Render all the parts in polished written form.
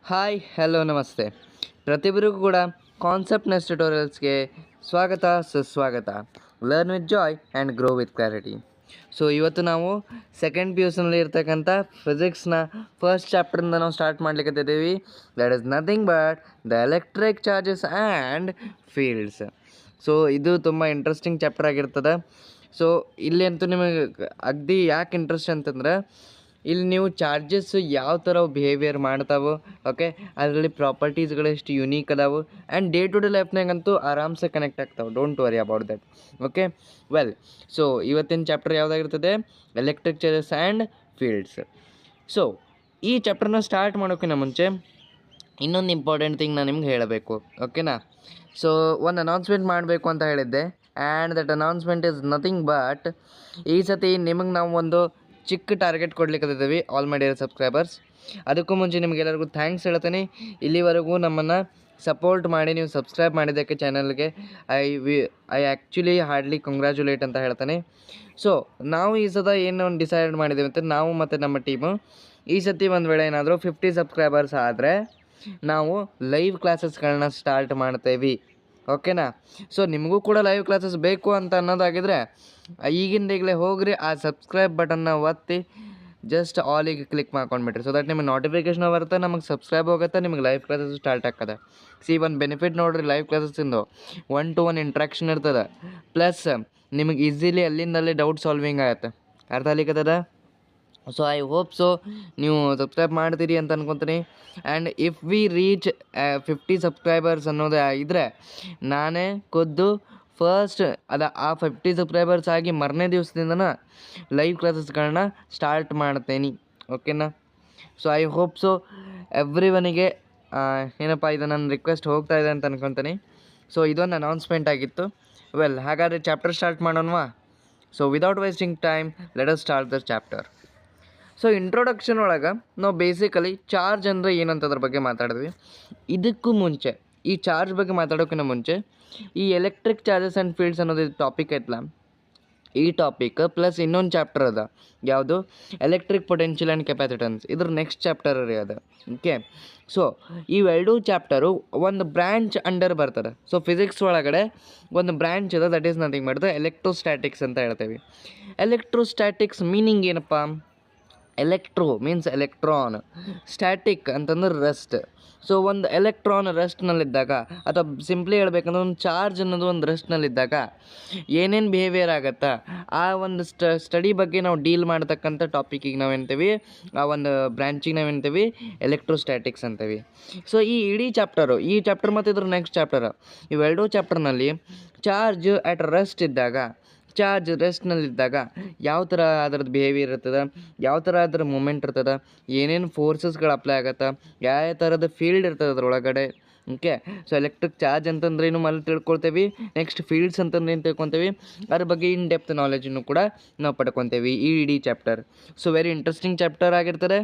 Hi hello ನಮಸ್ತೆ ಪ್ರತಿಯೊಬ್ಬರಿಗೂ ಕೂಡ ಕಾನ್ಸೆಪ್ಟ್ ನೆಸ್ ಟ್ಯುಟೋರಿಯಲ್ಸ್ಗೆ ಸ್ವಾಗತ ಸುಸ್ವಾಗತ. Learn with joy and grow with clarity. So ಇವತ್ತು ನಾವು ಸೆಕೆಂಡ್ ಪಿ ಯು ಸಿನಲ್ಲಿ ಇರ್ತಕ್ಕಂಥ ಫಿಸಿಕ್ಸ್ನ ಫಸ್ಟ್ ಚಾಪ್ಟರಿಂದ ನಾವು ಸ್ಟಾರ್ಟ್ ಮಾಡ್ಲಿಕ್ಕತ್ತಿದ್ದೀವಿ. That is nothing but the electric charges and fields. So ಇದು ತುಂಬ ಇಂಟ್ರೆಸ್ಟಿಂಗ್ ಚಾಪ್ಟರ್ ಆಗಿರ್ತದೆ. ಸೊ ಇಲ್ಲಿ ಅಂತೂ ನಿಮಗೆ ಅಗದಿ ಯಾಕೆ ಇಂಟ್ರೆಸ್ಟ್ ಅಂತಂದ್ರೆ ಇಲ್ಲಿ ನೀವು ಚಾರ್ಜಸ್ಸು ಯಾವ ಥರ ಬಿಹೇವಿಯರ್ ಮಾಡ್ತಾವೆ, ಓಕೆ, ಅದರಲ್ಲಿ ಪ್ರಾಪರ್ಟೀಸ್ಗಳು ಎಷ್ಟು ಯುನೀಕ್ ಅದಾವೆ ಆ್ಯಂಡ್ ಡೇ ಟು ಡೇ ಲೈಫ್ನಾಗಂತೂ ಆರಾಮ್ಸೆ ಕನೆಕ್ಟ್ ಆಗ್ತಾವೆ. Don't worry about that. Okay, well, so ಇವತ್ತಿನ ಚಾಪ್ಟರ್ ಯಾವುದಾಗಿರ್ತದೆ? Electric charges and fields. So ಈ ಚಾಪ್ಟರ್ನ ಸ್ಟಾರ್ಟ್ ಮಾಡೋಕ್ಕಿಂತ ಮುಂಚೆ ಇನ್ನೊಂದು ಇಂಪಾರ್ಟೆಂಟ್ ಥಿಂಗ್ ನಾನು ನಿಮ್ಗೆ ಹೇಳಬೇಕು, ಓಕೆನಾ? ಸೊ ಒಂದು ಅನೌನ್ಸ್ಮೆಂಟ್ ಮಾಡಬೇಕು ಅಂತ ಹೇಳಿದ್ದೆ and that announcement is nothing but ಈ ಸತಿ ನಿಮಗೆ ನಾವು ಒಂದು ಚಿಕ್ಕ ಟಾರ್ಗೆಟ್ ಕೊಡ್ಲಿಕ್ಕೆ ಆಲ್ ಮೈ ಡಿಯರ್ ಸಬ್ಸ್ಕ್ರೈಬರ್ಸ್. ಅದಕ್ಕೂ ಮುಂಚೆ ನಿಮಗೆಲ್ಲರಿಗೂ ಥ್ಯಾಂಕ್ಸ್ ಹೇಳ್ತೀನಿ. ಇಲ್ಲಿವರೆಗೂ ನಮ್ಮನ್ನು ಸಪೋರ್ಟ್ ಮಾಡಿ ನೀವು ಸಬ್ಸ್ಕ್ರೈಬ್ ಮಾಡಿದ್ದಕ್ಕೆ ಚಾನಲ್ಗೆ ಐ ಆ್ಯಕ್ಚುಲಿ ಹಾರ್ಡ್ಲಿ ಕಂಗ್ರ್ಯಾಚುಲೇಟ್ ಅಂತ ಹೇಳ್ತಾನೆ. ಸೊ ನಾವು ಈ ಸದ ಏನು ಡಿಸೈಡ್ ಮಾಡಿದ್ದೀವಿ ಅಂತ, ನಾವು ಮತ್ತು ನಮ್ಮ ಟೀಮು ಈ ಸತಿ ಒಂದು ವೇಳೆ ಏನಾದರೂ 50 ಸಬ್ಸ್ಕ್ರೈಬರ್ಸ್ ಆದರೆ ನಾವು ಲೈವ್ ಕ್ಲಾಸಸ್ಗಳನ್ನ ಸ್ಟಾರ್ಟ್ ಮಾಡ್ತೇವೆ, ಓಕೆನಾ? ಸೊ ನಿಮಗೂ ಕೂಡ ಲೈವ್ ಕ್ಲಾಸಸ್ ಬೇಕು ಅಂತ ಅನ್ನೋದಾಗಿದ್ದರೆ ಈಗಿಂದೀಗಲೇ ಹೋಗ್ರಿ, ಆ ಸಬ್ಸ್ಕ್ರೈಬ್ ಬಟನ್ನ ಒತ್ತಿ ಜಸ್ಟ್ ಆಲಿಗೆ ಕ್ಲಿಕ್ ಮಾಡ್ಕೊಂಡ್ಬಿಟ್ರಿ. ಸೊ ದಟ್ ನಿಮಗೆ ನೋಟಿಫಿಕೇಶನ್ ಬರುತ್ತೆ, ನಮಗೆ ಸಬ್ಸ್ಕ್ರೈಬ್ ಹೋಗುತ್ತೆ, ನಿಮಗೆ ಲೈವ್ ಕ್ಲಾಸಸ್ ಸ್ಟಾರ್ಟ್ ಆಗ್ತದೆ. ಒಂದು ಬೆನಿಫಿಟ್ ನೋಡಿರಿ ಲೈವ್ ಕ್ಲಾಸಸ್ಸಿಂದು 1-to-1 ಇಂಟ್ರಾಕ್ಷನ್ ಇರ್ತದೆ. ಪ್ಲಸ್ ನಿಮಗೆ ಈಸಿಲಿ ಅಲ್ಲಿಂದಲ್ಲೇ ಡೌಟ್ ಸಾಲ್ವಿಂಗ್ ಆಗುತ್ತೆ. ಅರ್ಥ ಆಗ್ಲಿಕ್ಕತ್ತದ? ಸೊ ಐ ಹೋಪ್ ಸೊ ನೀವು ಸಬ್ಸ್ಕ್ರೈಬ್ ಮಾಡ್ತೀರಿ ಅಂತ ಅನ್ಕೊತೀನಿ. And if we reach 50 subscribers ಅನ್ನೋದು ಇದ್ದರೆ ನಾನೇ ಖುದ್ದು ಫಸ್ಟ್ ಆ 50 ಸಬ್ಸ್ಕ್ರೈಬರ್ಸ್ ಆಗಿ ಮರನೇ ದಿವಸದಿಂದನ ಲೈವ್ ಕ್ಲಾಸಸ್ಗಳನ್ನ ಸ್ಟಾರ್ಟ್ ಮಾಡ್ತೇನೆ, ಓಕೆನಾ? ಸೊ ಐ ಹೋಪ್ ಸೊ ಎವ್ರಿವನಿಗೆ ಏನಪ್ಪ ಇದು ನನ್ನ ರಿಕ್ವೆಸ್ಟ್ ಹೋಗ್ತಾ ಇದೆ ಅಂತ ಅನ್ಕೊತೀನಿ. ಸೊ ಇದೊಂದು ಅನೌನ್ಸ್ಮೆಂಟ್ ಆಗಿತ್ತು. ವೆಲ್, ಹಾಗಾದರೆ ಚಾಪ್ಟರ್ ಸ್ಟಾರ್ಟ್ ಮಾಡೋಣವಾ? So without wasting time let us start the chapter. So introduction ಒಳಗೆ ನಾವು ಬೇಸಿಕಲಿ ಚಾರ್ಜ್ ಅಂದರೆ ಏನಂತದ್ರ ಬಗ್ಗೆ ಮಾತಾಡಿದ್ವಿ. ಇದಕ್ಕೂ ಮುಂಚೆ ಈ ಚಾರ್ಜ್ ಬಗ್ಗೆ ಮಾತಾಡೋಕ್ಕಿಂತ ಮುಂಚೆ ಈ ಎಲೆಕ್ಟ್ರಿಕ್ ಚಾರ್ಜಸ್ ಆ್ಯಂಡ್ ಫೀಲ್ಡ್ಸ್ ಅನ್ನೋದು ಟಾಪಿಕ್ ಐತಲ್ಲ, ಈ ಟಾಪಿಕ್ ಪ್ಲಸ್ ಇನ್ನೊಂದು ಚಾಪ್ಟರ್ ಅದ, ಯಾವುದು? Electric potential and capacitance. ಇದ್ರ ನೆಕ್ಸ್ಟ್ ಚಾಪ್ಟರ್ ರೀ ಅದು, ಓಕೆ? ಸೊ ಇವೆರಡೂ ಚಾಪ್ಟರು ಒಂದು ಬ್ರ್ಯಾಂಚ್ ಅಂಡರ್ ಬರ್ತದೆ. ಸೊ ಫಿಸಿಕ್ಸ್ ಒಳಗಡೆ ಒಂದು ಬ್ರ್ಯಾಂಚ್ ಇದೆ, that is nothing but the electrostatics ಅಂತ ಹೇಳ್ತೇವೆ. ಎಲೆಕ್ಟ್ರೋಸ್ಟ್ಯಾಟಿಕ್ಸ್ ಮೀನಿಂಗ್ ಏನಪ್ಪ? ಎಲೆಕ್ಟ್ರೋ ಮೀನ್ಸ್ ಎಲೆಕ್ಟ್ರಾನ್, ಸ್ಟ್ಯಾಟಿಕ್ ಅಂತಂದ್ರೆ ರೆಸ್ಟ್. ಸೊ ಒಂದು ಎಲೆಕ್ಟ್ರಾನ್ ರೆಸ್ಟ್ನಲ್ಲಿದ್ದಾಗ, ಅಥವಾ ಸಿಂಪ್ಲಿ ಹೇಳ್ಬೇಕಂದ್ರೆ ಒಂದು ಚಾರ್ಜ್ ಅನ್ನೋದು ಒಂದು ರೆಸ್ಟ್ನಲ್ಲಿದ್ದಾಗ ಏನೇನು ಬಿಹೇವಿಯರ್ ಆಗುತ್ತಾ ಆ ಒಂದು ಸ್ಟಡಿ ಬಗ್ಗೆ ನಾವು ಡೀಲ್ ಮಾಡ್ತಕ್ಕಂಥ ಟಾಪಿಕಿಗೆ ನಾವೇಂತೀವಿ, ಆ ಒಂದು ಬ್ರ್ಯಾಂಚಿಗೆ ನಾವೇಂತೀವಿ ಎಲೆಕ್ಟ್ರೋಸ್ಟ್ಯಾಟಿಕ್ಸ್ ಅಂತೀವಿ. ಸೊ ಈ ಇಡೀ ಚಾಪ್ಟರು, ಈ ಚಾಪ್ಟರ್ ಮತ್ತು ಇದ್ರ ನೆಕ್ಸ್ಟ್ ಚಾಪ್ಟರ್, ಇವೆರಡೂ ಚಾಪ್ಟರ್ನಲ್ಲಿ ಚಾರ್ಜ್ ಅಟ್ ರೆಸ್ಟ್ ಇದ್ದಾಗ, ಚಾರ್ಜ್ ರೆಸ್ಟ್ನಲ್ಲಿದ್ದಾಗ ಯಾವ ಥರ ಅದರದ್ದು ಬಿಹೇವಿಯರ್ ಇರ್ತದೆ, ಯಾವ ಥರ ಅದರ ಮೂಮೆಂಟ್ ಇರ್ತದೆ, ಏನೇನು ಫೋರ್ಸಸ್ಗಳು ಅಪ್ಲೈ ಆಗತ್ತೆ, ಯಾವ ಥರದ ಫೀಲ್ಡ್ ಇರ್ತದೆ ಅದರೊಳಗಡೆ, ಓಕೆ? ಸೊ ಎಲೆಕ್ಟ್ರಿಕ್ ಚಾರ್ಜ್ ಅಂತಂದ್ರೆ ಏನು ಅಲ್ಲಿ ತಿಳ್ಕೊಳ್ತೇವೆ, ನೆಕ್ಸ್ಟ್ ಫೀಲ್ಡ್ಸ್ ಅಂತಂದ್ರೆ ಏನು ತಿಳ್ಕೊತೇವೆ, ಅದ್ರ ಬಗ್ಗೆ ಇನ್ ಡೆಪ್ತ್ ನಾಲೆಜನ್ನು ಕೂಡ ನಾವು ಪಡ್ಕೊತೇವೆ ಈ ಇಡೀ chapter. So very interesting chapter ಆಗಿರ್ತದೆ.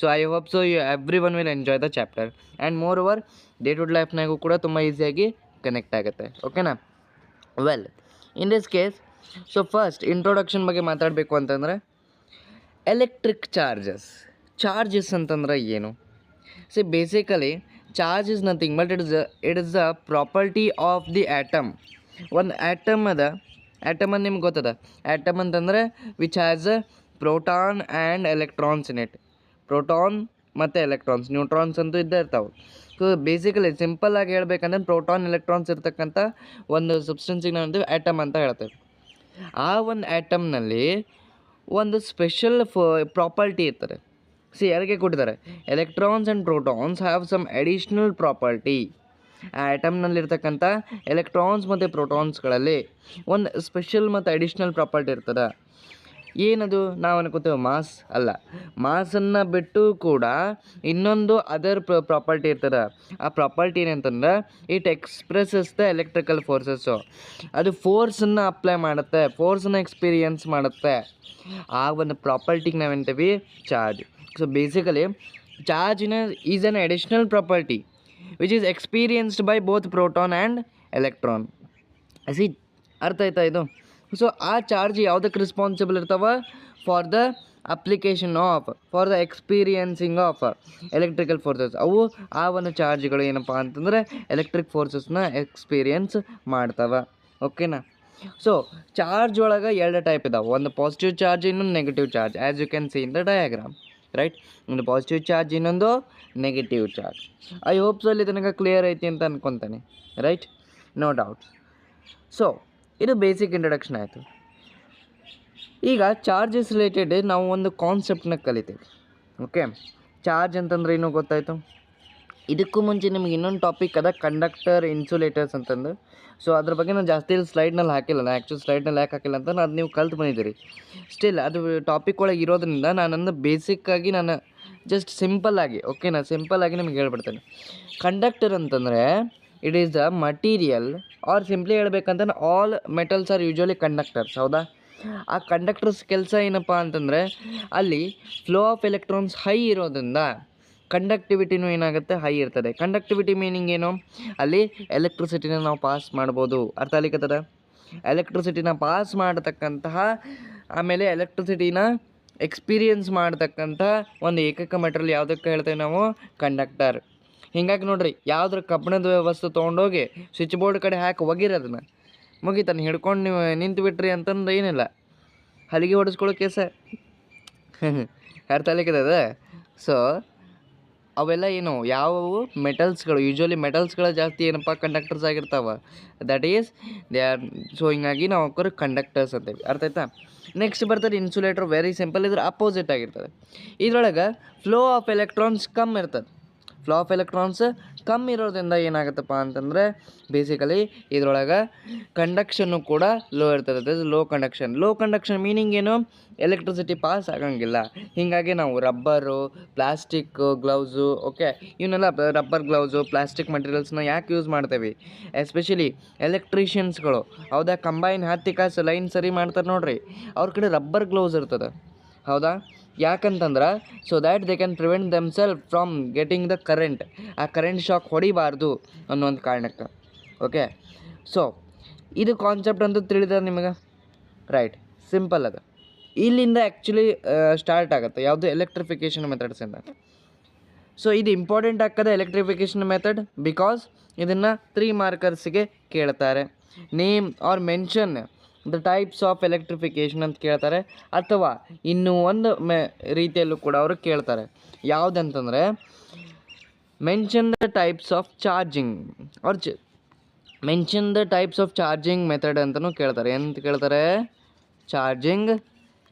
So I hope so everyone will enjoy the chapter and moreover day to day ಲೈಫ್ನಾಗೂ ಕೂಡ ತುಂಬ ಈಸಿಯಾಗಿ ಕನೆಕ್ಟ್ ಆಗುತ್ತೆ, ಓಕೆನಾ? Well, in this case, so first introduction ಬಗ್ಗೆ ಮಾತಾಡಬೇಕು ಅಂತಂದರೆ ಎಲೆಕ್ಟ್ರಿಕ್ ಚಾರ್ಜಸ್ ಅಂತಂದ್ರೆ ಏನು? See basically charge is nothing but it is a property of the atom. ಒಂದು ಆ್ಯಟಮ್ ಅದ, ಆ್ಯಟಮನ್ನು ನಿಮ್ಗೆ ಗೊತ್ತದ, ಆ್ಯಟಮ್ ಅಂತಂದರೆ which has a proton and electrons in it. Proton ಮತ್ತು ಎಲೆಕ್ಟ್ರಾನ್ಸ್, ನ್ಯೂಟ್ರಾನ್ಸ್ ಅಂತೂ ಇದ್ದೇ ಇರ್ತಾವೆ. ಸೊ ಬೇಸಿಕಲಿ ಸಿಂಪಲ್ಲಾಗಿ ಹೇಳ್ಬೇಕಂದ್ರೆ ಪ್ರೋಟಾನ್ ಎಲೆಕ್ಟ್ರಾನ್ಸ್ ಇರ್ತಕ್ಕಂಥ ಒಂದು ಸಬ್ಸ್ಟೆನ್ಸಿಗೆ ನಾವು ಅಂತೀವಿ ಆ್ಯಟಮ್ ಅಂತ ಹೇಳ್ತೇವೆ. ಆ ಒಂದು ಆ್ಯಟಮ್ನಲ್ಲಿ ಒಂದು ಸ್ಪೆಷಲ್ ಪ್ರಾಪರ್ಟಿ ಇರ್ತದೆ. ಯಾರಿಗೆ ಕೊಟ್ಟಿದ್ದಾರೆ? Electrons and protons have some additional property. ಆ ಆ್ಯಟಮ್ನಲ್ಲಿರ್ತಕ್ಕಂಥ ಎಲೆಕ್ಟ್ರಾನ್ಸ್ ಮತ್ತು ಪ್ರೋಟಾನ್ಸ್ಗಳಲ್ಲಿ ಒಂದು ಸ್ಪೆಷಲ್ ಮತ್ತು ಅಡಿಷ್ನಲ್ ಪ್ರಾಪರ್ಟಿ ಇರ್ತದೆ. ಏನದು? ನಾವು ಅನ್ಕೋತೇವೆ ಮಾಸ್ ಅಲ್ಲ, ಮಾಸನ್ನು ಬಿಟ್ಟು ಕೂಡ ಇನ್ನೊಂದು ಅದರ್ ಪ್ರಾಪರ್ಟಿ ಇರ್ತದೆ. ಆ ಪ್ರಾಪರ್ಟಿ ಏನಂತಂದ್ರೆ it expresses the electrical forces. ಅದು ಫೋರ್ಸನ್ನು ಅಪ್ಲೈ ಮಾಡುತ್ತೆ, ಫೋರ್ಸನ್ನು ಎಕ್ಸ್ಪೀರಿಯನ್ಸ್ ಮಾಡುತ್ತೆ. ಆ ಒಂದು ಪ್ರಾಪರ್ಟಿಗೆ ನಾವೇಂತೀವಿ charge. So basically charge is an additional property which is experienced by both proton and electron. ಅರ್ಥ ಆಯ್ತಾ ಇದು? ಸೊ ಆ ಚಾರ್ಜ್ ಯಾವುದಕ್ಕೆ ರೆಸ್ಪಾನ್ಸಿಬಲ್ ಇರ್ತಾವೆ? For the application of for the experiencing of electrical forces. ಅವು ಆ ಒಂದು ಚಾರ್ಜ್ಗಳು ಏನಪ್ಪ ಅಂತಂದರೆ ಎಲೆಕ್ಟ್ರಿಕ್ ಫೋರ್ಸಸ್ನ ಎಕ್ಸ್ಪೀರಿಯನ್ಸ್ ಮಾಡ್ತವೆ. ಓಕೆನಾ. ಸೊ ಚಾರ್ಜ್ ಒಳಗೆ 2 ಟೈಪ್ ಇದಾವೆ, ಒಂದು ಪಾಸಿಟಿವ್ ಚಾರ್ಜ್, ಇನ್ನೊಂದು negative charge. As you can see in the diagram, right. ಒಂದು ಪಾಸಿಟಿವ್ ಚಾರ್ಜ್, ಇನ್ನೊಂದು ನೆಗೆಟಿವ್ ಚಾರ್ಜ್. ಐ ಹೋಪ್ಸ್ ಅಲ್ಲಿ ತನಕ ಕ್ಲಿಯರ್ ಐತಿ ಅಂತ ಅನ್ಕೊತಾನೆ, ರೈಟ್. No doubts. ಸೊ ಇದು ಬೇಸಿಕ್ ಇಂಟ್ರಡಕ್ಷನ್ ಆಯಿತು. ಈಗ ಚಾರ್ಜಸ್ ರಿಲೇಟೆಡ್ ನಾವು ಒಂದು ಕಾನ್ಸೆಪ್ಟನ್ನ ಕಲಿತೀವಿ. ಓಕೆ, ಚಾರ್ಜ್ ಅಂತಂದ್ರೆ ಏನು ಗೊತ್ತಾಯಿತು. ಇದಕ್ಕೂ ಮುಂಚೆ ನಿಮ್ಗೆ ಇನ್ನೊಂದು ಟಾಪಿಕ್ ಅದ, ಕಂಡಕ್ಟರ್ ಇನ್ಸುಲೇಟರ್ಸ್ ಅಂತಂದು. ಸೊ ಅದ್ರ ಬಗ್ಗೆ ನಾನು ಜಾಸ್ತಿ ಸ್ಲೈಡ್ನಲ್ಲಿ ಹಾಕಿಲ್ಲ. ನಾನು ಆ್ಯಕ್ಚುಲಿ ಸ್ಲೈಡ್ನಲ್ಲಿ ಯಾಕೆ ಹಾಕಿಲ್ಲ ಅಂತ ಅದು ನೀವು ಕಲ್ತು ಬಂದಿದ್ದೀರಿ. ಸ್ಟಿಲ್ ಅದು ಟಾಪಿಕ್ ಒಳಗೆ ಇರೋದ್ರಿಂದ ನಾನೊಂದು ಬೇಸಿಕ್ಕಾಗಿ ನಾನು ಜಸ್ಟ್ ಸಿಂಪಲ್ಲಾಗಿ, ಓಕೆನಾ, ಸಿಂಪಲ್ಲಾಗಿ ನಿಮ್ಗೆ ಹೇಳ್ಬಿಡ್ತೇನೆ. ಕಂಡಕ್ಟರ್ ಅಂತಂದರೆ it is the material, or simply ಹೇಳ್ಬೇಕಂತಂದ್ರೆ all metals are usually conductors. ಹೌದಾ. ಆ ಕಂಡಕ್ಟರ್ಸ್ ಕೆಲಸ ಏನಪ್ಪ ಅಂತಂದರೆ ಅಲ್ಲಿ ಫ್ಲೋ ಆಫ್ ಎಲೆಕ್ಟ್ರಾನ್ಸ್ ಹೈ ಇರೋದ್ರಿಂದ ಕಂಡಕ್ಟಿವಿಟಿನೂ ಏನಾಗುತ್ತೆ, ಹೈ ಇರ್ತದೆ. ಕಂಡಕ್ಟಿವಿಟಿ ಮೀನಿಂಗ್ ಏನು, ಅಲ್ಲಿ ಎಲೆಕ್ಟ್ರಿಸಿಟಿನ ನಾವು ಪಾಸ್ ಮಾಡ್ಬೋದು. ಅರ್ಥ ಆಗ್ಲಿಕ್ಕತ್ತದ. ಎಲೆಕ್ಟ್ರಿಸಿಟಿನ ಪಾಸ್ ಮಾಡತಕ್ಕಂತಹ, ಆಮೇಲೆ ಎಲೆಕ್ಟ್ರಿಸಿಟಿನ ಎಕ್ಸ್ಪೀರಿಯನ್ಸ್ ಮಾಡ್ತಕ್ಕಂಥ ಒಂದು ಏಕೈಕ ಮೆಟೀರಿಯಲ್ ಯಾವುದಕ್ಕೆ ಹೇಳ್ತೇವೆ ನಾವು, ಕಂಡಕ್ಟರ್. ಹಿಂಗಾಗಿ ನೋಡ್ರಿ, ಯಾವುದ್ರ ಕಬ್ಬಿಣದ ವಸ್ತು ತೊಗೊಂಡೋಗಿ ಸ್ವಿಚ್ ಬೋರ್ಡ್ ಕಡೆ ಹಾಕಿ ಒಗಿರೋದನ್ನ ಮುಗಿತಾನೆ, ಹಿಡ್ಕೊಂಡು ನೀವು ನಿಂತು ಬಿಟ್ರಿ ಅಂತಂದು ಏನಿಲ್ಲ, ಹಲಿಗೆ ಹೊಡೆಸ್ಕೊಳ್ಳೋ ಕೇಸ. ಅರ್ಥ ಆಗ್ಲಿಕ್ಕದ. ಸೊ ಅವೆಲ್ಲ ಏನು, ಯಾವುವು ಮೆಟಲ್ಸ್ಗಳು, ಯೂಶ್ವಲಿ ಮೆಟಲ್ಸ್ಗಳು ಜಾಸ್ತಿ ಏನಪ್ಪ ಕಂಡಕ್ಟರ್ಸ್ ಆಗಿರ್ತಾವೆ. That is they are. So ಹಿಂಗಾಗಿ ನಾವು ಅವ್ರ ಕಂಡಕ್ಟರ್ಸ್ ಅಂತೇವೆ. ಅರ್ಥ ಆಯ್ತಾ. ನೆಕ್ಸ್ಟ್ ಬರ್ತದೆ ಇನ್ಸುಲೇಟರ್. ವೆರಿ ಸಿಂಪಲ್, ಇದ್ರ ಅಪೋಸಿಟ್ ಆಗಿರ್ತದೆ. ಇದ್ರೊಳಗೆ ಫ್ಲೋ ಆಫ್ ಎಲೆಕ್ಟ್ರಾನ್ಸ್ ಕಮ್ಮಿ ಇರ್ತದೆ. ಫ್ಲೋ ಆಫ್ ಎಲೆಕ್ಟ್ರಾನ್ಸ್ ಕಮ್ಮಿ ಇರೋದ್ರಿಂದ ಏನಾಗುತ್ತಪ್ಪ ಅಂತಂದರೆ ಬೇಸಿಕಲಿ ಇದ್ರೊಳಗೆ ಕಂಡಕ್ಷನ್ನು ಕೂಡ ಲೋ ಇರ್ತದೆ. That is low conduction. Low conduction meaning ಏನು, ಎಲೆಕ್ಟ್ರಿಸಿಟಿ ಪಾಸ್ ಆಗಂಗಿಲ್ಲ. ಹೀಗಾಗಿ ನಾವು ರಬ್ಬರು, ಪ್ಲಾಸ್ಟಿಕ್ಕು, ಗ್ಲೌಸು, ಓಕೆ, ಇವನ್ನೆಲ್ಲ ರಬ್ಬರ್ ಗ್ಲೌಸು, ಪ್ಲಾಸ್ಟಿಕ್ ಮಟೀರಿಯಲ್ಸ್ನ ಯಾಕೆ ಯೂಸ್ ಮಾಡ್ತೇವೆ, ಎಸ್ಪೆಷಲಿ ಎಲೆಕ್ಟ್ರಿಷಿಯನ್ಸ್ಗಳು. ಹೌದಾ. ಕಂಬೈನ್ ಹತ್ತಿ ಕಾಸು ಲೈನ್ ಸರಿ ಮಾಡ್ತಾರೆ ನೋಡ್ರಿ, ಅವ್ರ ಕಡೆ ರಬ್ಬರ್ ಗ್ಲೌಸ್ ಇರ್ತದೆ. ಹೌದಾ. ಯಾಕಂತಂದ್ರೆ so that they can prevent themself from getting the current. ಆ ಕರೆಂಟ್ ಶಾಕ್ ಹೊಡಿಬಾರ್ದು ಅನ್ನೋ ಒಂದು ಕಾರಣಕ್ಕೆ. ಓಕೆ. ಸೊ ಇದು ಕಾನ್ಸೆಪ್ಟ್ ಅಂತೂ ತಿಳಿದ ನಿಮಗೆ, ರೈಟ್. ಸಿಂಪಲ್ ಅದು. ಇಲ್ಲಿಂದ ಆ್ಯಕ್ಚುಲಿ ಸ್ಟಾರ್ಟ್ ಆಗುತ್ತೆ ಯಾವುದು, ಎಲೆಕ್ಟ್ರಿಫಿಕೇಷನ್ ಮೆಥಡ್ಸಿಂದ. ಸೊ ಇದು ಇಂಪಾರ್ಟೆಂಟ್ ಆಗ್ತದೆ ಎಲೆಕ್ಟ್ರಿಫಿಕೇಷನ್ ಮೆಥಡ್, ಬಿಕಾಸ್ ಇದನ್ನು 3 ಮಾರ್ಕರ್ಸಿಗೆ ಕೇಳ್ತಾರೆ. Name or mention the types of electrification ಅಂತ ಕೇಳ್ತಾರೆ, ಅಥವಾ ಇನ್ನೂ ಒಂದು ರೀತಿಯಲ್ಲೂ ಕೂಡ ಅವರು ಕೇಳ್ತಾರೆ. ಯಾವುದಂತಂದರೆ mention the types of charging or mention the types of charging method ಅಂತಲೂ ಕೇಳ್ತಾರೆ. ಎಂತ ಕೇಳ್ತಾರೆ, ಚಾರ್ಜಿಂಗ್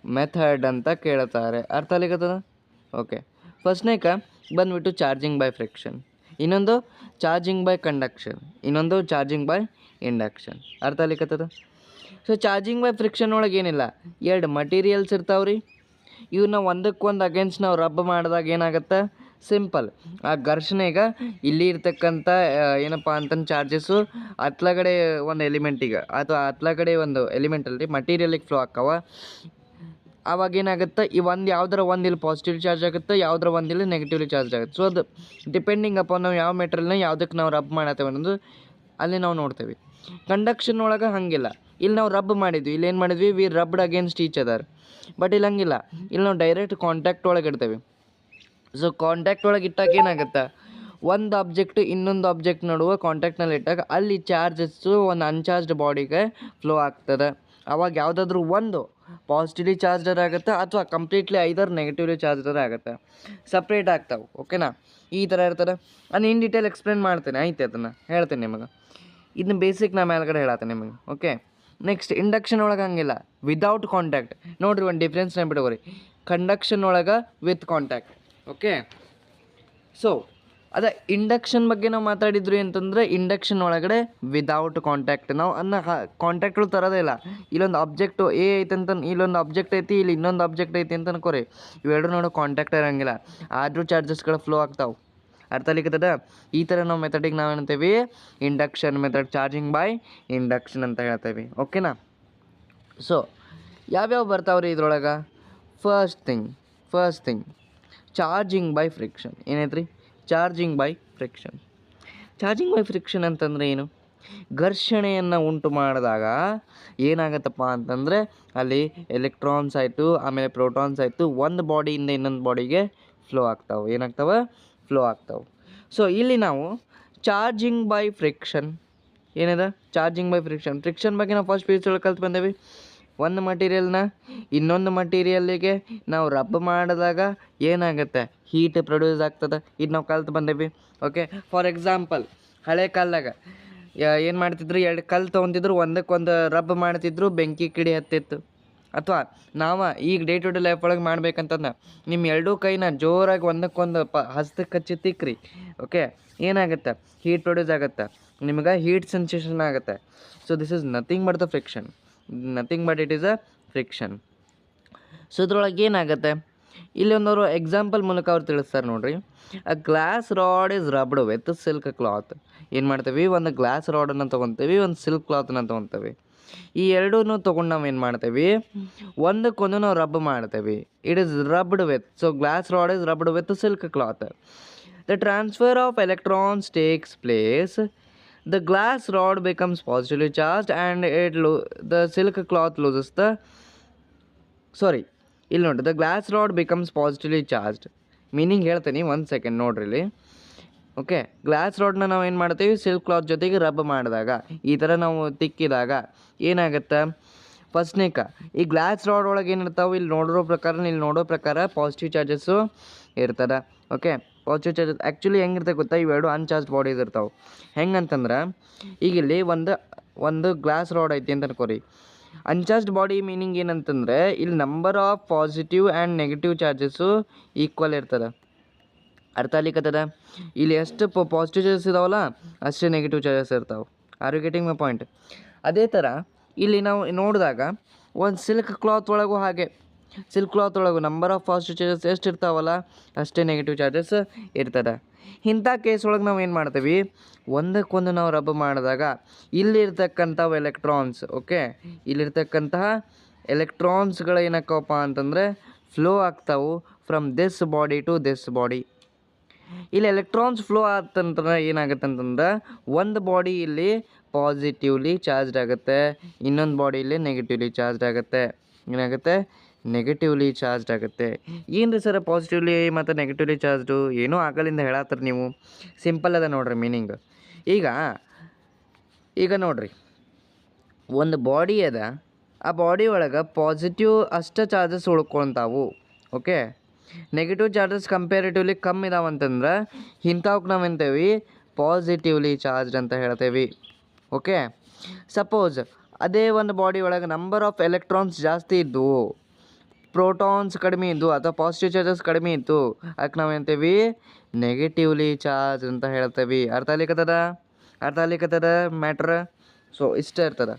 ಮೆಥಡ್ ಅಂತ ಕೇಳ್ತಾರೆ. ಅರ್ಥ ಆಗ್ಲಿಕ್ಕತ್ತದ. ಓಕೆ. ಫಸ್ಟ್ನೇಕ ಬಂದುಬಿಟ್ಟು ಚಾರ್ಜಿಂಗ್ ಬೈ ಫ್ರಿಕ್ಷನ್, ಇನ್ನೊಂದು ಚಾರ್ಜಿಂಗ್ ಬೈ ಕಂಡಕ್ಷನ್, ಇನ್ನೊಂದು ಚಾರ್ಜಿಂಗ್ ಬೈ ಇಂಡಕ್ಷನ್. ಅರ್ಥ ಆಗ್ಲಿಕ್ಕತ್ತದ. ಸೊ ಚಾರ್ಜಿಂಗ್ ಬೈ ಫ್ರಿಕ್ಷನ್ ಒಳಗೆ ಏನಿಲ್ಲ, 2 ಮಟೀರಿಯಲ್ಸ್ ಇರ್ತಾವೆ ರೀ. ಇವನ್ನ ಒಂದಕ್ಕೊಂದು ಅಗೇನ್ಸ್ಟ್ ನಾವು ರಬ್ ಮಾಡಿದಾಗ ಏನಾಗುತ್ತೆ, ಸಿಂಪಲ್ ಆ ಘರ್ಷಣೆಗೆ ಇಲ್ಲಿ ಇರ್ತಕ್ಕಂಥ ಏನಪ್ಪ ಅಂತಂದು ಚಾರ್ಜಸ್ಸು ಅತ್ಲಗಡೆ ಒಂದು ಎಲಿಮೆಂಟಿಗೆ ಅಥವಾ ಅತ್ಲಗಡೆ ಒಂದು ಎಲಿಮೆಂಟಲ್ಲಿ ಮಟೀರಿಯಲಿಗೆ ಫ್ಲೋ ಆಕ್ಕವ. ಆವಾಗ ಏನಾಗುತ್ತೆ, ಈ ಒಂದು ಯಾವುದರ ಒಂದು ಇಲ್ಲಿ ಪಾಸಿಟಿವ್ ಚಾರ್ಜ್ ಆಗುತ್ತೆ, ಯಾವುದರ ಒಂದು ಇಲ್ಲಿ ನೆಗೆಟಿವ್ಲಿ ಚಾರ್ಜ್ ಆಗುತ್ತೆ. ಸೊ ಅದು ಡಿಪೆಂಡಿಂಗ್ ಅಪಾನ್ ನಾವು ಯಾವ ಮೆಟೀರಿಯಲ್ನ ಯಾವುದಕ್ಕೆ ನಾವು ರಬ್ ಮಾಡತ್ತೇವೆ ಅನ್ನೋದು ಅಲ್ಲಿ ನಾವು ನೋಡ್ತೇವೆ. ಕಂಡಕ್ಷನ್ ಒಳಗೆ ಹಾಗಿಲ್ಲ. ಇಲ್ಲಿ ನಾವು ರಬ್ ಮಾಡಿದ್ವಿ, ಇಲ್ಲಿ ಏನು ಮಾಡಿದ್ವಿ, we rubbed against each other. But ಇಲ್ಲಿ ಹಂಗಿಲ್ಲ, ಇಲ್ಲಿ ನಾವು ಡೈರೆಕ್ಟ್ ಕಾಂಟ್ಯಾಕ್ಟ್ ಒಳಗೆ ಇಡ್ತೇವೆ. ಸೊ ಕಾಂಟ್ಯಾಕ್ಟ್ ಒಳಗೆ ಇಟ್ಟಾಗ ಏನಾಗುತ್ತೆ, ಒಂದು ಆಬ್ಜೆಕ್ಟ್ ಇನ್ನೊಂದು ಆಬ್ಜೆಕ್ಟ್ ನಡುವೆ ಕಾಂಟ್ಯಾಕ್ಟ್ನಲ್ಲಿ ಇಟ್ಟಾಗ ಅಲ್ಲಿ ಚಾರ್ಜಸ್ಸು ಒಂದು ಅನ್ಚಾರ್ಜ್ಡ್ ಬಾಡಿಗೆ ಫ್ಲೋ ಆಗ್ತದೆ. ಅವಾಗ ಯಾವುದಾದ್ರೂ ಒಂದು ಪಾಸಿಟಿವ್ಲಿ ಚಾರ್ಜರ್ ಆಗುತ್ತೆ ಅಥವಾ ಕಂಪ್ಲೀಟ್ಲಿ ಐದರ್ ನೆಗೆಟಿವ್ಲಿ ಚಾರ್ಜರ್ ಆಗುತ್ತೆ, ಸಪ್ರೇಟ್ ಆಗ್ತಾವೆ. ಓಕೆನಾ. ಈ ಥರ ಇರ್ತದೆ. ನಾನು ಇನ್ ಡೀಟೇಲ್ ಎಕ್ಸ್ಪ್ಲೇನ್ ಮಾಡ್ತೇನೆ, ಐತೆ ಅದನ್ನು ಹೇಳ್ತೇನೆ ನಿಮಗೆ. ಇದನ್ನ ಬೇಸಿಕ್ ನಾ ಮೇಲ್ಗಡೆ ಹೇಳತ್ತೇನೆ ನಿಮಗೆ. ಓಕೆ. ನೆಕ್ಸ್ಟ್ ಇಂಡಕ್ಷನ್ ಒಳಗೆ ಹಂಗಿಲ್ಲ, ವಿದೌಟ್ ಕಾಂಟ್ಯಾಕ್ಟ್. ನೋಡಿರಿ ಒಂದು ಡಿಫ್ರೆನ್ಸ್ ನೆನ್ಬಿಡ್ಬೋರಿ, ಕಂಡಕ್ಷನ್ ಒಳಗೆ ವಿತ್ ಕಾಂಟ್ಯಾಕ್ಟ್. ಓಕೆ. ಸೊ ಅದೇ ಇಂಡಕ್ಷನ್ ಬಗ್ಗೆ ನಾವು ಮಾತಾಡಿದ್ರಿ ಅಂತಂದರೆ ಇಂಡಕ್ಷನ್ ಒಳಗಡೆ ವಿದೌಟ್ ಕಾಂಟ್ಯಾಕ್ಟ್. ನಾವು ಕಾಂಟ್ಯಾಕ್ಟ್ಗಳು ತರೋದೇ ಇಲ್ಲ. ಇಲ್ಲೊಂದು ಆಬ್ಜೆಕ್ಟು ಎ ಐತೆ ಅಂತ, ಇಲ್ಲೊಂದು ಆಬ್ಜೆಕ್ಟ್ ಐತಿ, ಇಲ್ಲಿ ಇನ್ನೊಂದು ಆಬ್ಜೆಕ್ಟ್ ಐತಿ ಅಂತ ಅನ್ಕೋರಿ, ಇವೆರಡು ನೋಡೋ ಕಾಂಟ್ಯಾಕ್ಟ್ ಇರೋಂಗಿಲ್ಲ, ಆದರೂ ಚಾರ್ಜಸ್ಗಳು ಫ್ಲೋ ಆಗ್ತಾವೆ. ಅರ್ಥ ಆಗ್ಲಿಕ್ಕತ್ತದ. ಈ ಥರ ನಾವು ಮೆಥಡಿಗೆ ನಾವು ಏನಂತೇವೆ, induction method, charging by induction ಅಂತ ಹೇಳ್ತೇವೆ. ಓಕೆನಾ. ಸೊ ಯಾವ್ಯಾವ ಬರ್ತಾವ್ರಿ ಇದ್ರೊಳಗೆ, first thing charging by friction. ಏನೈತ್ರಿ, charging by friction. Charging by friction ಅಂತಂದರೆ ಏನು, ಘರ್ಷಣೆಯನ್ನು ಉಂಟು ಮಾಡಿದಾಗ ಏನಾಗುತ್ತಪ್ಪ ಅಂತಂದರೆ ಅಲ್ಲಿ ಎಲೆಕ್ಟ್ರಾನ್ಸ್ ಆಯಿತು, ಆಮೇಲೆ ಪ್ರೋಟಾನ್ಸ್ ಆಯಿತು, ಒಂದು ಬಾಡಿಯಿಂದ ಇನ್ನೊಂದು ಬಾಡಿಗೆ ಫ್ಲೋ ಆಗ್ತಾವೆ. ಏನಾಗ್ತಾವೆ? ಫ್ಲೋ ಆಗ್ತಾವೆ. ಸೊ ಇಲ್ಲಿ ನಾವು ಚಾರ್ಜಿಂಗ್ ಬೈ ಫ್ರಿಕ್ಷನ್ ಏನಿದೆ? ಚಾರ್ಜಿಂಗ್ ಬೈ ಫ್ರಿಕ್ಷನ್ ಬಗ್ಗೆ ನಾವು ಫಸ್ಟ್ ಪಿ ಯು ಕಲ್ತು ಬಂದೇವಿ. ಒಂದು ಮಟೀರಿಯಲ್ನ ಇನ್ನೊಂದು ಮಟೀರಿಯಲ್ಲಿಗೆ ನಾವು ರಬ್ ಮಾಡಿದಾಗ ಏನಾಗುತ್ತೆ? ಹೀಟ್ ಪ್ರೊಡ್ಯೂಸ್ ಆಗ್ತದೆ. ಇದು ನಾವು ಕಲ್ತು ಬಂದೇವಿ. ಓಕೆ, ಫಾರ್ ಎಕ್ಸಾಂಪಲ್ ಹಳೆ ಕಾಲದಾಗ ಏನು ಮಾಡ್ತಿದ್ರು? 2 ಕಲ್ಲು ತೊಗೊತಿದ್ರು, ಒಂದಕ್ಕೊಂದು ರಬ್ ಮಾಡ್ತಿದ್ರು, ಬೆಂಕಿ ಕಿಡಿ ಹತ್ತಿತ್ತು. ಅಥವಾ ನಾವು ಈಗ ಡೇ ಟು ಡೇ ಲೈಫ್ ಒಳಗೆ ಮಾಡ್ಬೇಕಂತಂದ ನಿಮ್ಮ ಎರಡೂ ಕೈನ ಜೋರಾಗಿ ಒಂದಕ್ಕೊಂದು ಹಸ್ತಕ್ಕೆ ಹಚ್ಚಿ ತಿಕ್ಕ್ರಿ. ಓಕೆ, ಏನಾಗುತ್ತೆ? ಹೀಟ್ ಪ್ರೊಡ್ಯೂಸ್ ಆಗುತ್ತೆ, ನಿಮ್ಗೆ ಹೀಟ್ ಸೆನ್ಸೇಷನ್ ಆಗುತ್ತೆ. So this is nothing but the friction. Nothing but it is a friction. So ಇದ್ರೊಳಗೆ ಏನಾಗುತ್ತೆ? ಇಲ್ಲಿ ಒಂದವರು ಎಕ್ಸಾಂಪಲ್ ಮೂಲಕ ಅವ್ರು ತಿಳಿಸ್ತಾರೆ ನೋಡ್ರಿ. A glass rod is rubbed with silk cloth. ಏನು ಮಾಡ್ತೀವಿ? ಒಂದು ಗ್ಲಾಸ್ ರಾಡನ್ನು ತೊಗೊತೀವಿ, ಒಂದು ಸಿಲ್ಕ್ ಕ್ಲಾತನ್ನು ತೊಗೊತೀವಿ. ಈ ಎರಡೂ ತೊಗೊಂಡು ನಾವು ಏನು ಮಾಡ್ತೀವಿ? ಒಂದಕ್ಕೊಂದು ನಾವು ರಬ್ ಮಾಡ್ತೀವಿ. It is rubbed with. So glass rod is rubbed with silk cloth. The transfer of electrons takes place. The glass rod becomes positively charged and the silk cloth loses the ಇಲ್ಲಿ ನೋಡಿ, the glass rod becomes positively charged. Meaning ಹೇಳ್ತೀನಿ, 1 second ನೋಡ್ರಿ ಇಲ್ಲಿ. Okay, glass ರಾಡ್ನ ನಾವು ಏನು ಮಾಡ್ತೀವಿ? Silk cloth ಜೊತೆಗೆ rub ಮಾಡಿದಾಗ, ಈ ಥರ ನಾವು ತಿಕ್ಕಿದಾಗ ಏನಾಗುತ್ತೆ? ಫಸ್ಟ್ನೇಕ ಈ ಗ್ಲಾಸ್ ರಾಡ್ ಒಳಗೆ ಏನಿರ್ತಾವೆ? ಇಲ್ಲಿ ನೋಡೋ ಪ್ರಕಾರ ಪಾಸಿಟಿವ್ ಚಾರ್ಜಸ್ಸು ಇರ್ತದೆ. ಓಕೆ, ಪಾಸಿಟಿವ್ ಚಾರ್ಜಸ್ ಆ್ಯಕ್ಚುಲಿ ಹೆಂಗಿರ್ತದೆ ಗೊತ್ತಾ? ಇವೆರಡು ಅನ್ಚಾರ್ಜ್ ಬಾಡೀಸ್ ಇರ್ತಾವೆ. ಹೆಂಗಂತಂದ್ರೆ ಈಗ ಇಲ್ಲಿ ಒಂದು ಗ್ಲಾಸ್ ರಾಡ್ ಐತಿ ಅಂತ ಅನ್ಕೋರಿ. ಅನ್ಚಾರ್ಜ್ಡ್ ಬಾಡಿ ಮೀನಿಂಗ್ ಏನಂತಂದರೆ ಇಲ್ಲಿ number of positive and negative charges equal ಇರ್ತದೆ. ಅರ್ಥ ಆಗ್ಲಿಕ್ಕತ್ತದ? ಇಲ್ಲಿ ಎಷ್ಟು ಪಾಸಿಟಿವ್ ಚಾರ್ಜಸ್ ಇದಾವಲ್ಲ ಅಷ್ಟೇ ನೆಗೆಟಿವ್ ಚಾರ್ಜಸ್ ಇರ್ತಾವೆ. Are you getting my point? ಅದೇ ಥರ ಇಲ್ಲಿ ನಾವು ನೋಡಿದಾಗ ಒಂದು ಸಿಲ್ಕ್ ಕ್ಲಾತ್ ಒಳಗೂ ಹಾಗೆ, ಸಿಲ್ಕ್ ಕ್ಲಾತ್ ಒಳಗೂ ನಂಬರ್ ಆಫ್ ಪಾಸಿಟಿವ್ ಚಾರ್ಜಸ್ ಎಷ್ಟು ಇರ್ತಾವಲ್ಲ ಅಷ್ಟೇ ನೆಗೆಟಿವ್ ಚಾರ್ಜಸ್ ಇರ್ತದೆ. ಇಂಥ ಕೇಸ್ ಒಳಗೆ ನಾವು ಏನು ಮಾಡ್ತೀವಿ? ಒಂದಕ್ಕೊಂದು ನಾವು ರಬ್ ಮಾಡಿದಾಗ ಇಲ್ಲಿರ್ತಕ್ಕಂಥವು ಎಲೆಕ್ಟ್ರಾನ್ಸ್, ಓಕೆ, ಇಲ್ಲಿರ್ತಕ್ಕಂತಹ ಎಲೆಕ್ಟ್ರಾನ್ಸ್ಗಳು ಏನಕ್ಕವಪ್ಪ ಅಂತಂದರೆ ಫ್ಲೋ ಆಗ್ತಾವೆ from this body to this body. ಇಲ್ಲಿ ಎಲೆಕ್ಟ್ರಾನ್ಸ್ ಫ್ಲೋ ಆತಂದ್ರೆ ಏನಾಗುತ್ತೆ ಅಂತಂದ್ರೆ ಒಂದು ಬಾಡಿ ಇಲ್ಲಿ ಪಾಸಿಟಿವ್ಲಿ ಚಾರ್ಜ್ಡ್ ಆಗುತ್ತೆ, ಇನ್ನೊಂದು ಬಾಡಿಯಲ್ಲಿ ನೆಗೆಟಿವ್ಲಿ ಚಾರ್ಜ್ಡ್ ಆಗುತ್ತೆ. ಏನಾಗುತ್ತೆ? ನೆಗೆಟಿವ್ಲಿ ಚಾರ್ಜ್ಡ್ ಆಗುತ್ತೆ. ಏನು ರೀ ಸರ್ ಪಾಸಿಟಿವ್ಲಿ ಮತ್ತು ನೆಗೆಟಿವ್ಲಿ ಚಾರ್ಜ್ಡು? ಏನೂ ಆಗಲಿಂದ ಹೇಳತ್ತಾರೆ ನೀವು. ಸಿಂಪಲ್ ಅದ ನೋಡ್ರಿ ಮೀನಿಂಗ್. ಈಗ ನೋಡ್ರಿ, ಒಂದು ಬಾಡಿ ಅದ, ಆ ಬಾಡಿ ಒಳಗೆ ಪಾಸಿಟಿವ್ ಅಷ್ಟು ಚಾರ್ಜಸ್ ಉಳ್ಕೊತಾವು. ಓಕೆ, ನೆಗೆಟಿವ್ ಚಾರ್ಜಸ್ ಕಂಪೇರಿಟಿವ್ಲಿ ಕಮ್ಮಿ ಇದಾವಂತಂದ್ರೆ ಇಂಥವಕ್ಕೆ ನಾವು ಎಂತೇವಿ? ಪಾಸಿಟಿವ್ಲಿ ಚಾರ್ಜ್ಡ್ ಅಂತ ಹೇಳ್ತೇವೆ. ಓಕೆ, ಸಪೋಸ್ ಅದೇ ಒಂದು ಬಾಡಿ ಒಳಗೆ ನಂಬರ್ ಆಫ್ ಎಲೆಕ್ಟ್ರಾನ್ಸ್ ಜಾಸ್ತಿ ಇದ್ದವು, ಪ್ರೋಟಾನ್ಸ್ ಕಡಿಮೆ ಇದ್ದು ಅಥವಾ ಪಾಸಿಟಿವ್ ಚಾರ್ಜಸ್ ಕಡಿಮೆ ಇತ್ತು, ಅದಕ್ಕೆ ನಾವು ಎಂತೇವಿ? ನೆಗೆಟಿವ್ಲಿ ಚಾರ್ಜ್ ಅಂತ ಹೇಳ್ತೇವೆ. ಅರ್ಥ ಆಗ್ಲಿಕ್ಕತ್ತದ ಮ್ಯಾಟ್ರ್? ಸೊ ಇಷ್ಟ ಇರ್ತದೆ.